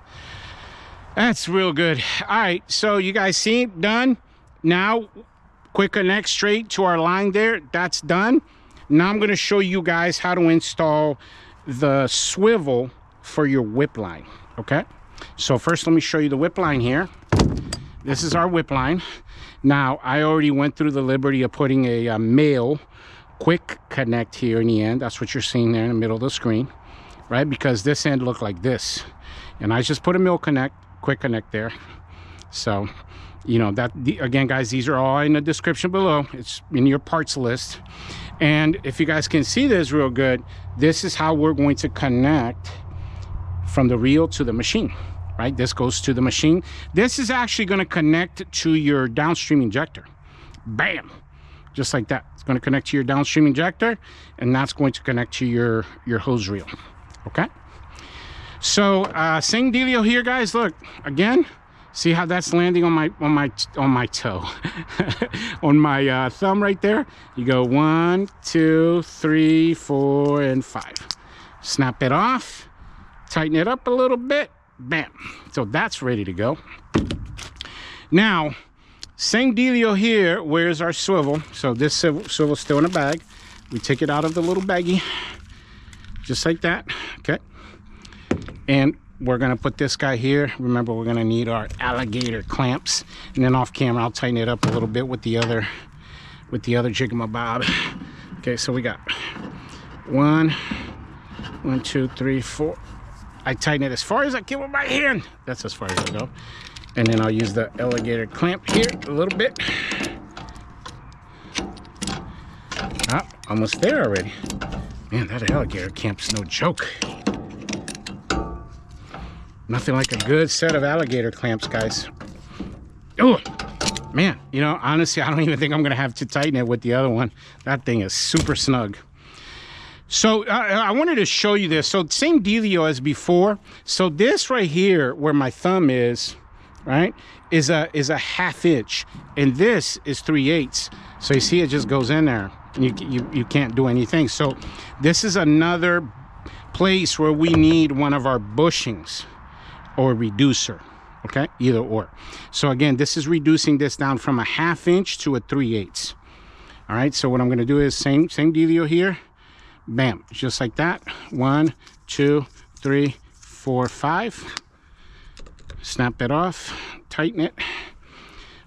That's real good. All right, so you guys see, done. Now, quick connect straight to our line there. That's done. Now I'm going to show you guys how to install the swivel for your whip line. Okay, so first let me show you the whip line here. This is our whip line. Now I already went through the liberty of putting a male quick connect here in the end. That's what you're seeing there in the middle of the screen, right? Because this end looked like this, and I just put a male connect, quick connect there. So, you know, that, again, guys, these are all in the description below. It's in your parts list. And if you guys can see this real good, this is how we're going to connect from the reel to the machine, right? This goes to the machine. This is actually going to connect to your downstream injector. Bam, just like that. It's going to connect to your downstream injector, and that's going to connect to your hose reel. Okay, so same dealio here, guys. Look, again, see how that's landing on my toe on my thumb right there. You go 1, 2, 3, 4, and 5. Snap it off, tighten it up a little bit, bam. So that's ready to go. Now, same dealio here. Where's our swivel? So this swivel's still in the bag. We take it out of the little baggie, just like that. Okay, and we're gonna put this guy here. Remember, we're gonna need our alligator clamps, and then off camera I'll tighten it up a little bit with the other 𝐂𝐕𝐄𝐒. Okay, so we got 1, 2, 3, 4. I tighten it as far as I can with my hand. That's as far as I go. And then I'll use the alligator clamp here a little bit. Almost there already. Man, that alligator clamp's no joke. Nothing like a good set of alligator clamps, guys. Oh, man, you know, honestly, I don't even think I'm gonna have to tighten it with the other one. That thing is super snug. So I wanted to show you this. So same dealio as before. So this right here, where my thumb is, right, is a 1/2 inch, and this is 3/8. So you see, it just goes in there, and you can't do anything. So this is another place where we need one of our bushings or reducer. Okay, either or. So again, this is reducing this down from a 1/2 inch to a 3/8. All right, so what I'm going to do is same dealio here. Bam, just like that. 1, 2, 3, 4, 5. Snap that off, tighten it.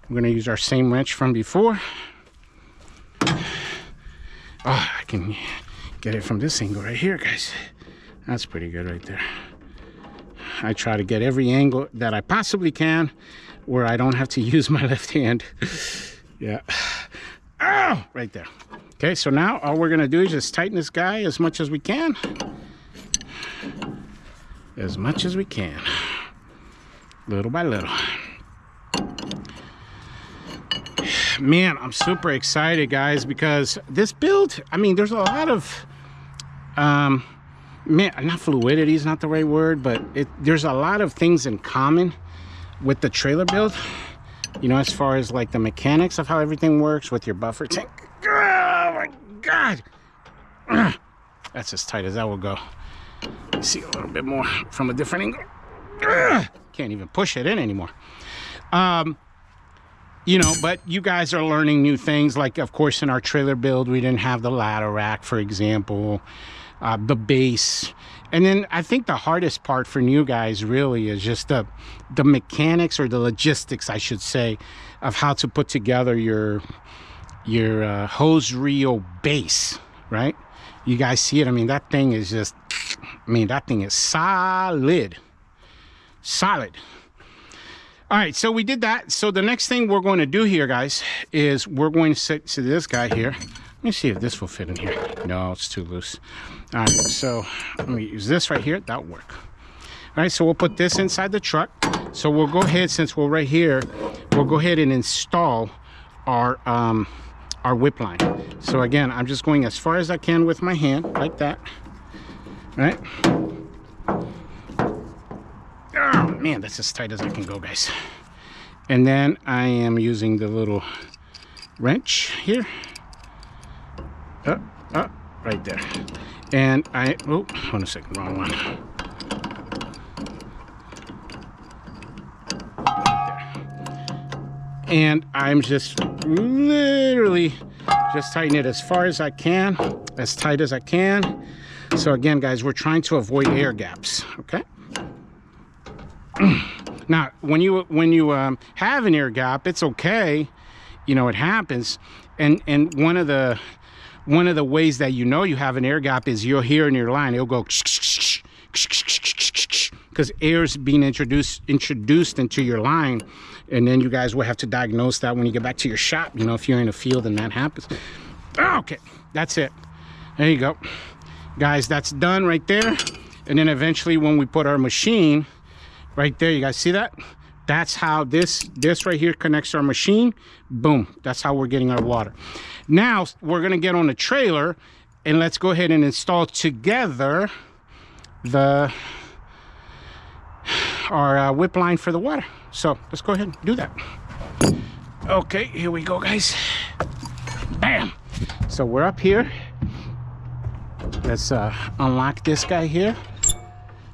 We're going to use our same wrench from before. Oh, I can get it from this angle right here, guys. That's pretty good right there. I try to get every angle that I possibly can where I don't have to use my left hand. Yeah. Oh, right there. Okay, so now all we're gonna do is just tighten this guy as much as we can. As much as we can. Little by little. Man, I'm super excited, guys, because this build, I mean, there's a lot of man, not fluidity is not the right word, but there's a lot of things in common with the trailer build, you know, as far as like the mechanics of how everything works with your buffer tank. Oh my god, that's as tight as that will go. See a little bit more from a different angle. Can't even push it in anymore. You know, but you guys are learning new things. Like, of course, in our trailer build, we didn't have the ladder rack, for example. The base. And then I think the hardest part for new guys really is just the mechanics, or the logistics, I should say, of how to put together your hose reel base, right? You guys see it? I mean, that thing is just, I mean, that thing is solid. All right, so we did that. So the next thing we're going to do here, guys, is we're going to set to this guy here. Let me see if this will fit in here. No, it's too loose. All right, so let me use this right here. That'll work. All right, so we'll put this inside the truck. So we'll go ahead, since we're right here, we'll go ahead and install our whip line. So again, I'm just going as far as I can with my hand, like that. Right? Oh man, that's as tight as I can go, guys. And then I am using the little wrench here. Right there. And oh, hold on a second, wrong one. Right there. And I'm just literally just tighten it as far as I can, as tight as I can. So again, guys, we're trying to avoid air gaps, okay? Now, when you have an air gap, it's okay, you know, it happens. And one of the ways that you know you have an air gap is you'll hear in your line, it'll go because air's being introduced into your line, and then you guys will have to diagnose that when you get back to your shop, you know, if you're in a field and that happens. Okay, that's it. There you go, guys. That's done right there. And then eventually, when we put our machine right there, you guys see that? That's how this right here connects to our machine. Boom, that's how we're getting our water. Now we're gonna get on the trailer, and let's go ahead and install together our whip line for the water. So let's go ahead and do that. Okay, here we go, guys. Bam. So we're up here. Let's unlock this guy here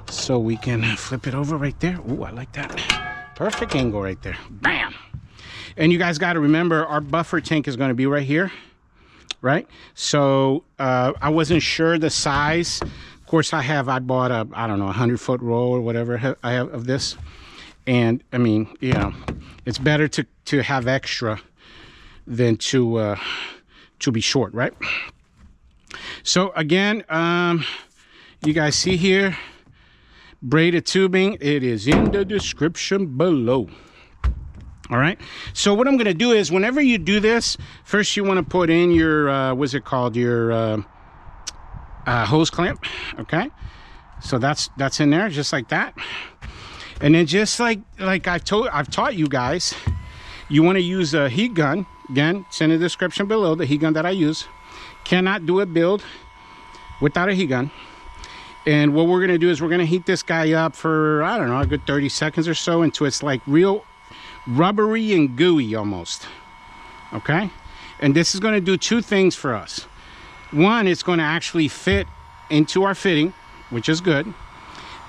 so we can flip it over right there. Ooh, I like that. Perfect angle right there. Bam. And you guys got to remember, our buffer tank is going to be right here, right? So I wasn't sure the size. Of course, I bought a, I don't know, 100-foot roll or whatever I have of this. And I mean, you know, it's better to have extra than to be short, right? So again, you guys see here, braided tubing, it is in the description below. All right, so what I'm going to do is, whenever you do this, first you want to put in your what's it called, your hose clamp. Okay, so that's in there, just like that. And then just like I've taught you guys, you want to use a heat gun. Again, it's in the description below, the heat gun that I use. Cannot do a build without a heat gun. And what we're going to do is we're going to heat this guy up for, I don't know, a good 30 seconds or so, until it's like real rubbery and gooey almost. Okay, and this is going to do two things for us. One, it's going to actually fit into our fitting, which is good.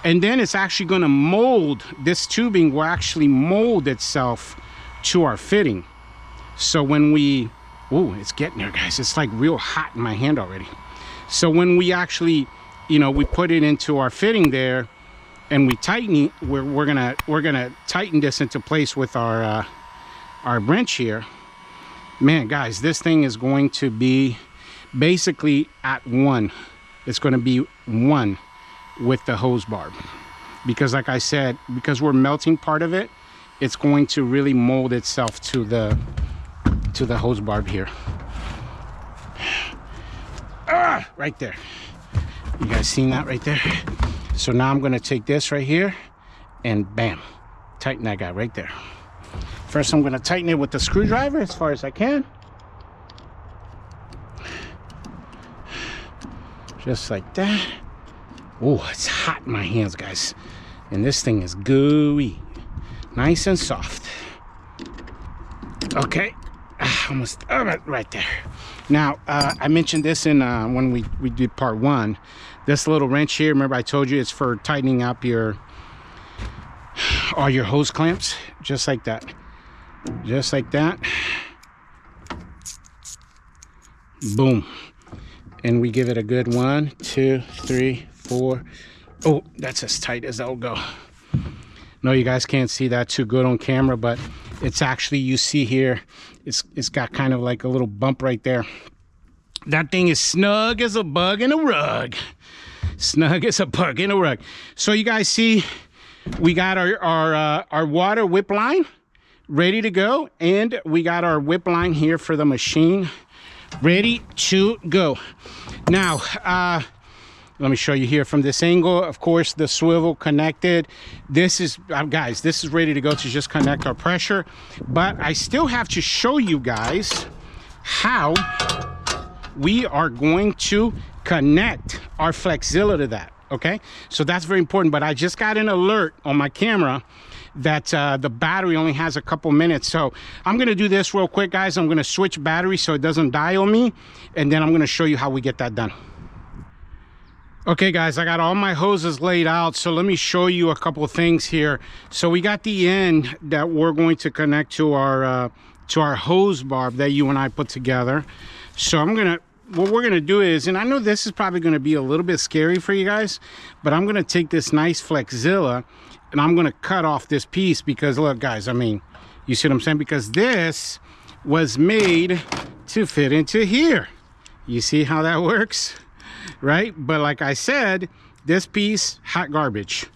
And then it's actually going to mold, this tubing will actually mold itself to our fitting. So when we, oh, it's getting there, guys. It's like real hot in my hand already. So when we actually, you know, we put it into our fitting there and we tighten it, we're gonna tighten this into place with our wrench here. Man, guys, this thing is going to be basically at one. It's going to be one with the hose barb, because like I said, because we're melting part of it, it's going to really mold itself to the hose barb here. Right there. You guys seen that right there? So now I'm going to take this right here and bam, tighten that guy right there. First, I'm going to tighten it with the screwdriver as far as I can. Just like that. Oh, it's hot in my hands, guys. And this thing is gooey. Nice and soft. Okay. Almost right there. Now, I mentioned this in when we did part one. This little wrench here, remember I told you it's for tightening up all your hose clamps. Just like that. Just like that. Boom. And we give it a good 1, 2, 3, 4. Oh, that's as tight as that'll go. No, you guys can't see that too good on camera, but it's actually, you see here, it's got kind of like a little bump right there. That thing is snug as a bug in a rug. Snug as a bug in a rug. So you guys see, we got our water whip line ready to go, and we got our whip line here for the machine ready to go. Now, let me show you here from this angle. Of course, the swivel connected. This is, guys, this is ready to go to just connect our pressure. But I still have to show you guys how we are going to connect our Flexzilla to that, okay? So that's very important. But I just got an alert on my camera that the battery only has a couple minutes. So I'm gonna do this real quick, guys. I'm gonna switch battery so it doesn't die on me, and then I'm gonna show you how we get that done. Okay, guys, I got all my hoses laid out, so let me show you a couple things here. So we got the end that we're going to connect to our hose barb that you and I put together. So what we're gonna do is, and I know this is probably gonna be a little bit scary for you guys, but I'm gonna take this nice Flexzilla and I'm gonna cut off this piece, because look, guys, I mean, you see what I'm saying? Because this was made to fit into here. You see how that works, right? But like I said, this piece, hot garbage,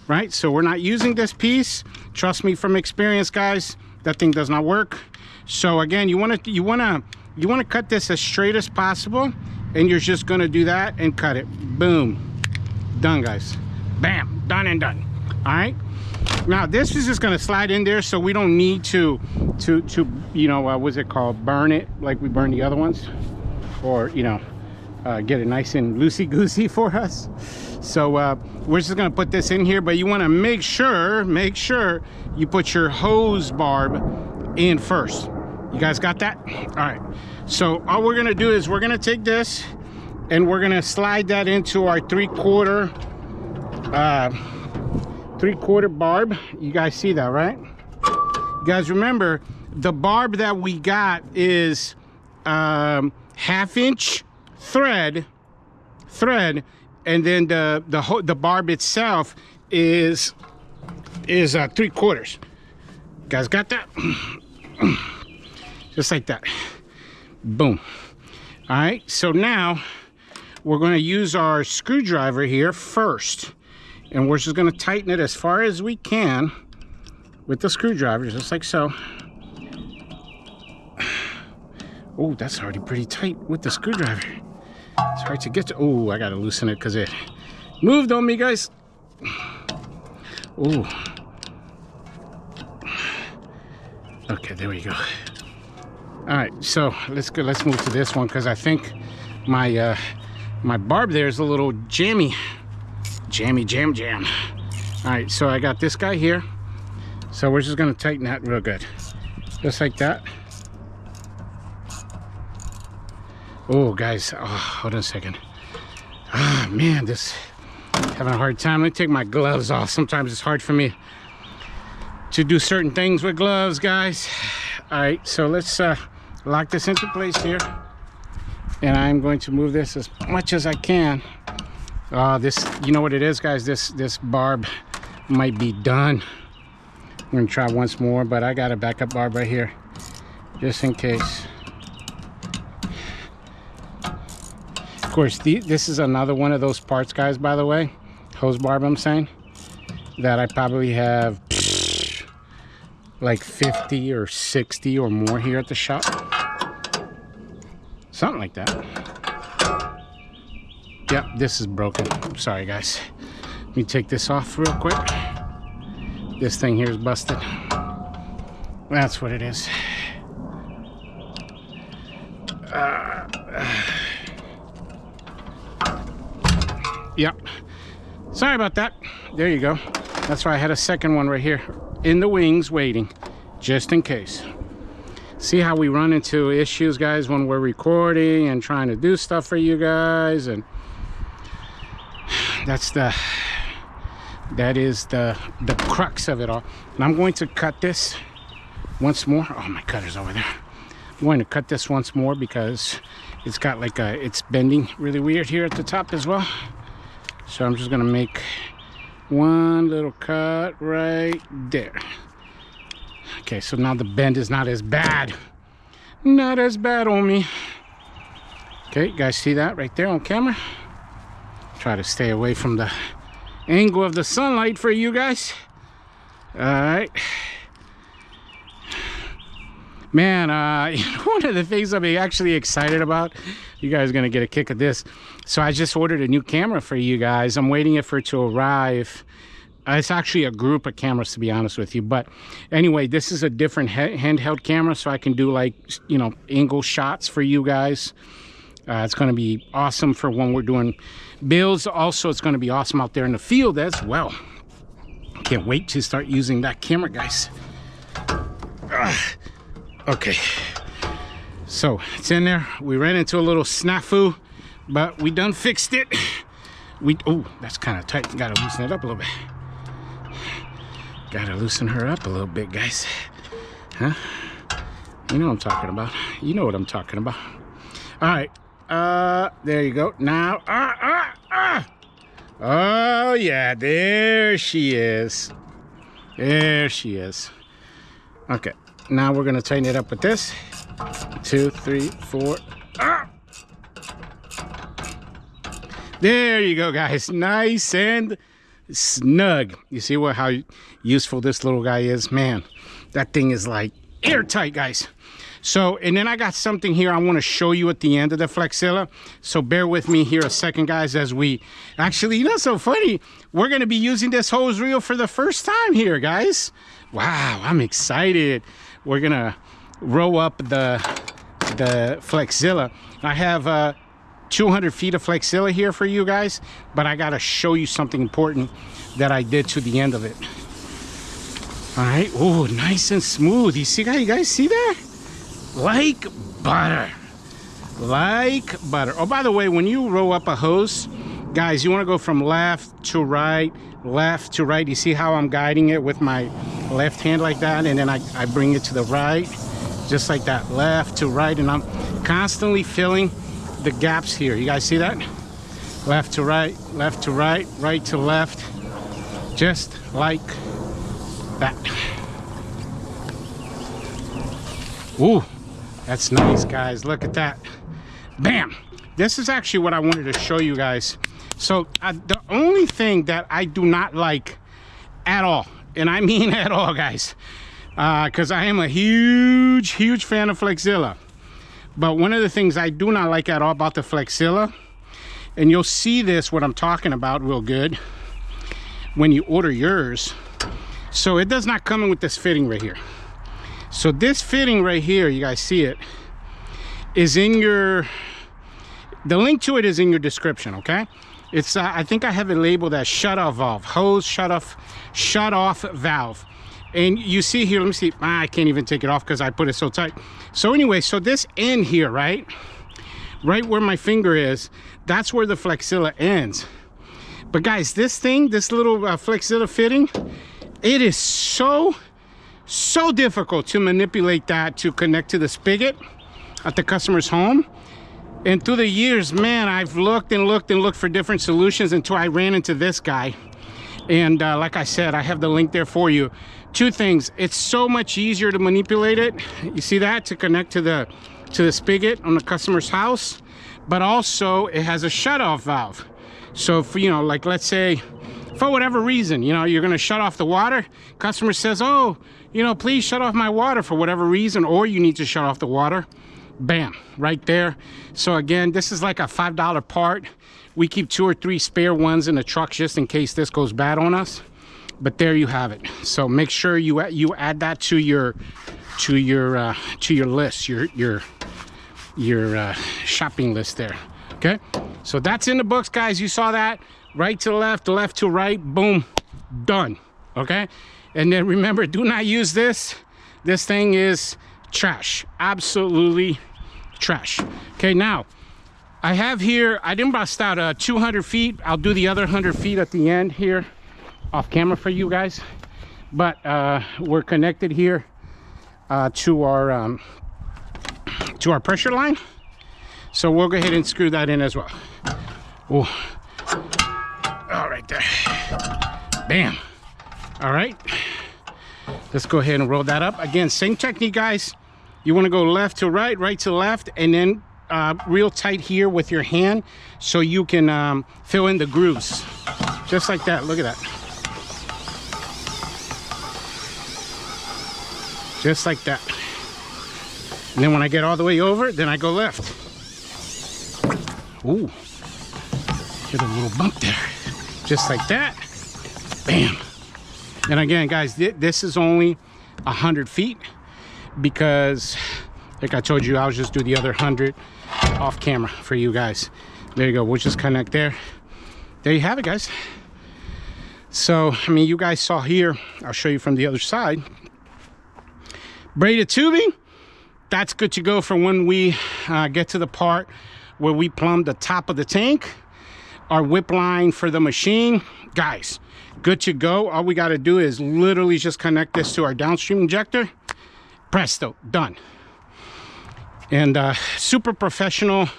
right? So we're not using this piece. Trust me from experience, guys, that thing does not work. So again, you wanna cut this as straight as possible, and you're just gonna do that and cut it. Boom, done, guys. Bam, done and done. All right, now this is just going to slide in there, so we don't need to you know, what's it called, burn it like we burn the other ones, or you know, get it nice and loosey-goosey for us. So we're just going to put this in here, but you want to make sure you put your hose barb in first. You guys got that? All right, so all we're going to do is we're going to take this and we're going to slide that into our three-quarter barb. You guys see that, right? You guys remember, the barb that we got is 1/2-inch thread, and then the barb itself is 3/4. You guys got that? Just like that. Boom. All right, so now we're going to use our screwdriver here first, and we're just going to tighten it as far as we can with the screwdriver, just like so. Oh, that's already pretty tight with the screwdriver. It's hard to get to. Oh, I got to loosen it because it moved on me, guys. Oh. Okay, there we go. All right, so let's go. Let's move to this one, because I think my my barb there is a little jam. All right, so I got this guy here. So we're just gonna tighten that real good. Just like that. Oh, guys, oh, hold on a second. Ah, man, this having a hard time. Let me take my gloves off. Sometimes it's hard for me to do certain things with gloves, guys. All right, so let's lock this into place here. And I'm going to move this as much as I can. This, you know what it is, guys? This barb might be done. I'm gonna try once more, but I got a backup barb right here, just in case. Of course, this is another one of those parts, guys, by the way, hose barb I'm saying, that I probably have like 50 or 60 or more here at the shop. Something like that. Yep, this is broken. I'm sorry, guys. Let me take this off real quick. This thing here is busted. That's what it is. Yep. Sorry about that. There you go. That's why I had a second one right here in the wings waiting, just in case. See how we run into issues, guys, when we're recording and trying to do stuff for you guys, and that is the crux of it all. And I'm going to cut this once more. Oh, my cutter's over there. I'm going to cut this once more because it's got like it's bending really weird here at the top as well. So I'm just gonna make one little cut right there. Okay, so now the bend is not as bad. Not as bad on me. Okay, you guys see that right there on camera? Try to stay away from the angle of the sunlight for you guys. All right. Man, one of the things I'm actually excited about, you guys are gonna get a kick of this. So I just ordered a new camera for you guys. I'm waiting for it to arrive. It's actually a group of cameras, to be honest with you. But anyway, this is a different handheld camera, so I can do, like, you know, angle shots for you guys. It's gonna be awesome for when we're doing builds. Also, it's gonna be awesome out there in the field as well. Can't wait to start using that camera, guys. Okay, so it's in there. We ran into a little snafu, but we done fixed it. Oh, that's kind of tight. Gotta loosen it up a little bit. Gotta loosen her up a little bit, guys. Huh? You know what I'm talking about. You know what I'm talking about. All right, there you go. Now, oh yeah, there she is. There she is. Okay. Now we're gonna tighten it up with this. 2, 3, 4. There you go, guys. Nice and snug. You see how useful this little guy is? Man, that thing is like airtight, guys. So, and then I got something here I want to show you at the end of the 𝐒𝐈𝐍𝐿𝐶. So bear with me here a second, guys, as we actually, you know, so funny, we're going to be using this hose reel for the first time here, guys. Wow, I'm excited. We're gonna row up the 𝐒𝐈𝐿𝐶. I have 200 feet of 𝐒𝐈𝐿𝐶 here for you guys, but I gotta show you something important that I did to the end of it. All right, oh, nice and smooth. You see that? You guys see that? Like butter. Like butter. Oh, by the way, when you row up a hose, guys, you want to go from left to right, left to right. You see how I'm guiding it with my left hand like that, and then I bring it to the right, just like that, left to right, and I'm constantly filling the gaps here. You guys see that? Left to right, right to left, just like that. Ooh, that's nice, guys. Look at that. Bam. This is actually what I wanted to show you guys. So the only thing that I do not like at all, and I mean at all, guys, because I am a huge fan of 𝐒𝐈𝐿𝐶, but one of the things I do not like at all about the 𝐒𝐈𝐿𝐶, and you'll see this, what I'm talking about, real good when you order yours. So it does not come in with this fitting right here. So this fitting right here, you guys see it, is in your, the link to it is in your description, okay? It's I think I have it labeled as shut-off valve, hose shut-off valve. And you see here, let me see, I can't even take it off because I put it so tight. So anyway, so this end here, right where my finger is, that's where the flexilla ends. But guys, this thing, this little flexilla fitting, it is so difficult to manipulate that to connect to the spigot at the customer's home. And through the years, man, I've looked and looked and looked for different solutions until I ran into this guy. And like I said, I have the link there for you. Two things: it's so much easier to manipulate it, you see that, to connect to the spigot on the customer's house, but also it has a shut-off valve. So for, you know, like let's say for whatever reason, you know, you're going to shut off the water, customer says, oh, you know, please shut off my water for whatever reason, or you need to shut off the water, bam, right there. So again, this is like a $5 part. We keep 2 or 3 spare ones in the truck just in case this goes bad on us. But there you have it. So make sure you add that to your list, your shopping list there. Okay, so that's in the books, guys. You saw that, right to left to right, boom, done. Okay, and then remember, do not use this. This thing is trash, absolutely trash. Okay, now I have here, I didn't bust out 200 feet. I'll do the other 100 feet at the end here off camera for you guys, but we're connected here to our pressure line, so we'll go ahead and screw that in as well. Oh, all right there, bam. All right, let's go ahead and roll that up. Again, same technique, guys. You want to go left to right, right to left, and then real tight here with your hand so you can fill in the grooves, just like that. Look at that, just like that. And then when I get all the way over, then I go left. Ooh, get a little bump there, just like that, bam. And again, guys, this is only 100 feet because, like I told you, I'll just do the other 100 off camera for you guys. There you go, we'll just connect there. There you have it, guys. So, I mean, you guys saw here, I'll show you from the other side. Braided tubing, that's good to go for when we get to the part where we plumb the top of the tank. Our whip line for the machine, guys, good to go. All we got to do is literally just connect this to our downstream injector. Presto, done. And super professional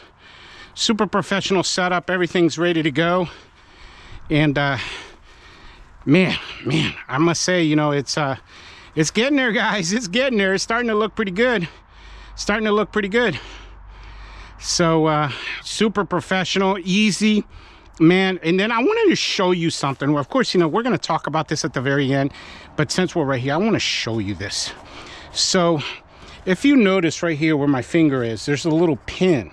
setup. Everything's ready to go. And man, I must say, you know, it's getting there, guys. It's getting there. It's starting to look pretty good. So super professional, easy, man. And then I wanted to show you something. Well, of course, you know, we're going to talk about this at the very end, but since we're right here, I want to show you this. So if you notice right here where my finger is, there's a little pin.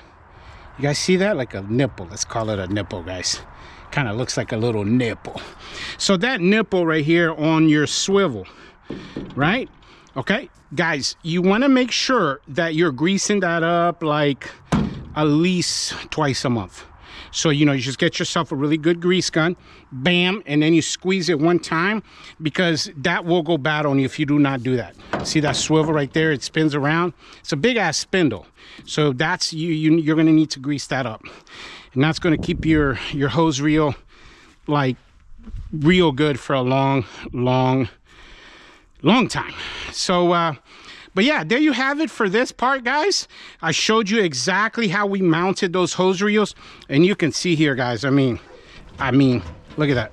You guys see that? Like a nipple. Let's call it a nipple, guys. Kind of looks like a little nipple. So that nipple right here on your swivel, right? Okay, guys, you want to make sure that you're greasing that up like at least twice a month. So, you know, you just get yourself a really good grease gun, bam, and then you squeeze it one time, because that will go bad on you if you do not do that. See that swivel right there? It spins around. It's a big ass spindle. So that's you're going to need to grease that up. And that's going to keep your hose reel like real good for a long time. So but yeah, there you have it for this part, guys. I showed you exactly how we mounted those hose reels, and you can see here, guys, I mean look at that.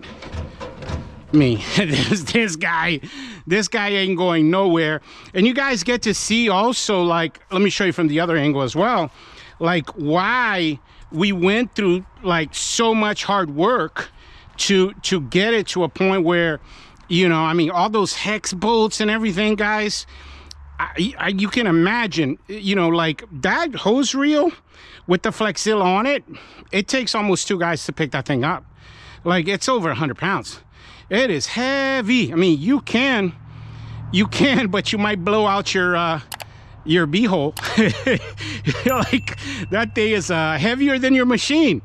This guy ain't going nowhere. And you guys get to see also, like, let me show you from the other angle as well, like why we went through like so much hard work to get it to a point where, you know, I mean, all those hex bolts and everything, guys, you can imagine, you know, like that hose reel with the Flexilla on it, it takes almost 2 guys to pick that thing up. Like, it's over 100 pounds. It is heavy. I mean, you can, but you might blow out your beehole. Like, that thing is heavier than your machine.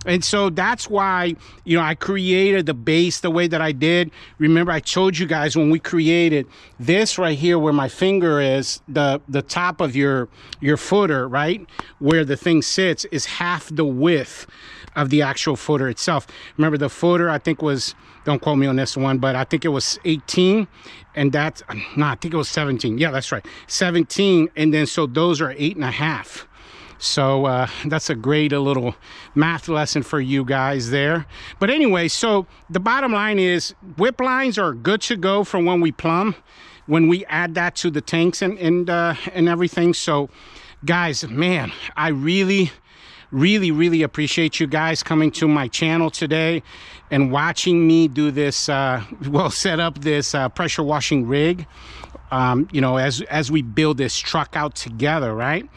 And so that's why, you know, I created the base the way that I did. Remember, I told you guys when we created this right here where my finger is, the top of your footer, right? Where the thing sits is half the width of the actual footer itself. Remember, the footer, I think was, don't quote me on this one, but I think it was 18. And that's, no, I think it was 17. Yeah, that's right. 17. And then so those are 8.5. So that's a great little math lesson for you guys there. But anyway, so the bottom line is whip lines are good to go for when we plumb, when we add that to the tanks and everything. So guys, man, I really appreciate you guys coming to my channel today and watching me do this, well, set up this pressure washing rig, you know, as we build this truck out together, right?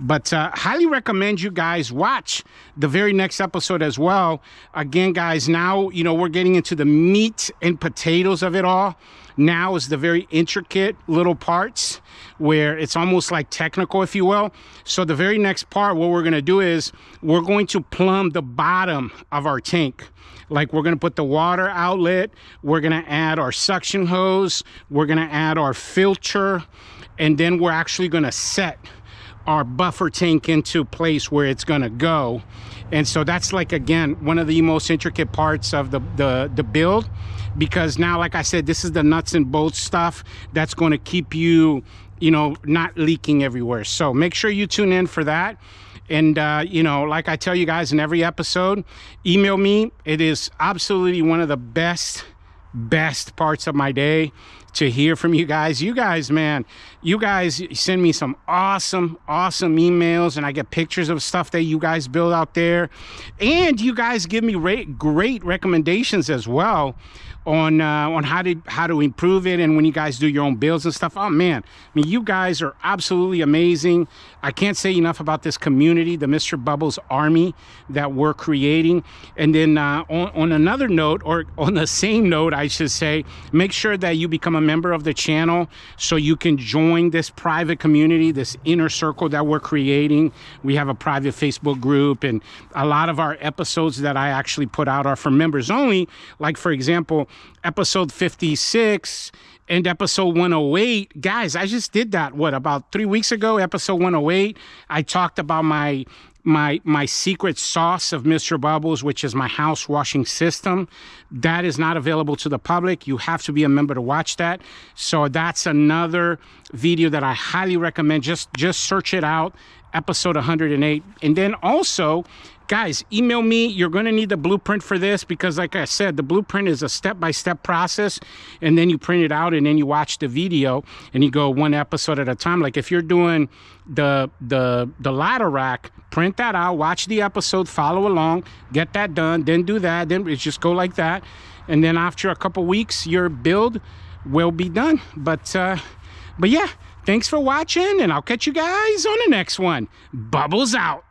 But highly recommend you guys watch the very next episode as well. Again, guys, now, you know, we're getting into the meat and potatoes of it all. Now is the very intricate little parts where it's almost like technical, if you will. So the very next part, what we're going to do is we're going to plumb the bottom of our tank. Like we're going to put the water outlet, we're going to add our suction hose, we're going to add our filter, and then we're actually going to set our buffer tank into place where it's going to go. And so that's like, again, one of the most intricate parts of the build, because now, like I said, this is the nuts and bolts stuff that's going to keep you, you know, not leaking everywhere. So make sure you tune in for that. And you know, like I tell you guys in every episode, email me. It is absolutely one of the best parts of my day to hear from you guys. You guys, man, you guys send me some awesome emails, and I get pictures of stuff that you guys build out there, and you guys give me great recommendations as well on how to improve it, and when you guys do your own builds and stuff. Oh man, I mean, you guys are absolutely amazing. I can't say enough about this community, the Mr. Bubbles Army that we're creating. And then on another note, or on the same note, I should say, make sure that you become a member of the channel so you can join this private community, this inner circle that we're creating. We have a private Facebook group, and a lot of our episodes that I actually put out are for members only. Like, for example, episode 56 and episode 108. Guys, I just did that, what, about 3 weeks ago, episode 108. I talked about my secret sauce of Mr. Bubbles, which is my house washing system. That is not available to the public. You have to be a member to watch that. So that's another video that I highly recommend. Just search it out, episode 108. And then also, guys, email me. You're going to need the blueprint for this, because like I said, the blueprint is a step-by-step process, and then you print it out and then you watch the video and you go one episode at a time. Like if you're doing the ladder rack, print that out, watch the episode, follow along, get that done, then do that, then it's just go like that. And then after a couple weeks, your build will be done. But yeah, thanks for watching, and I'll catch you guys on the next one. Bubbles out.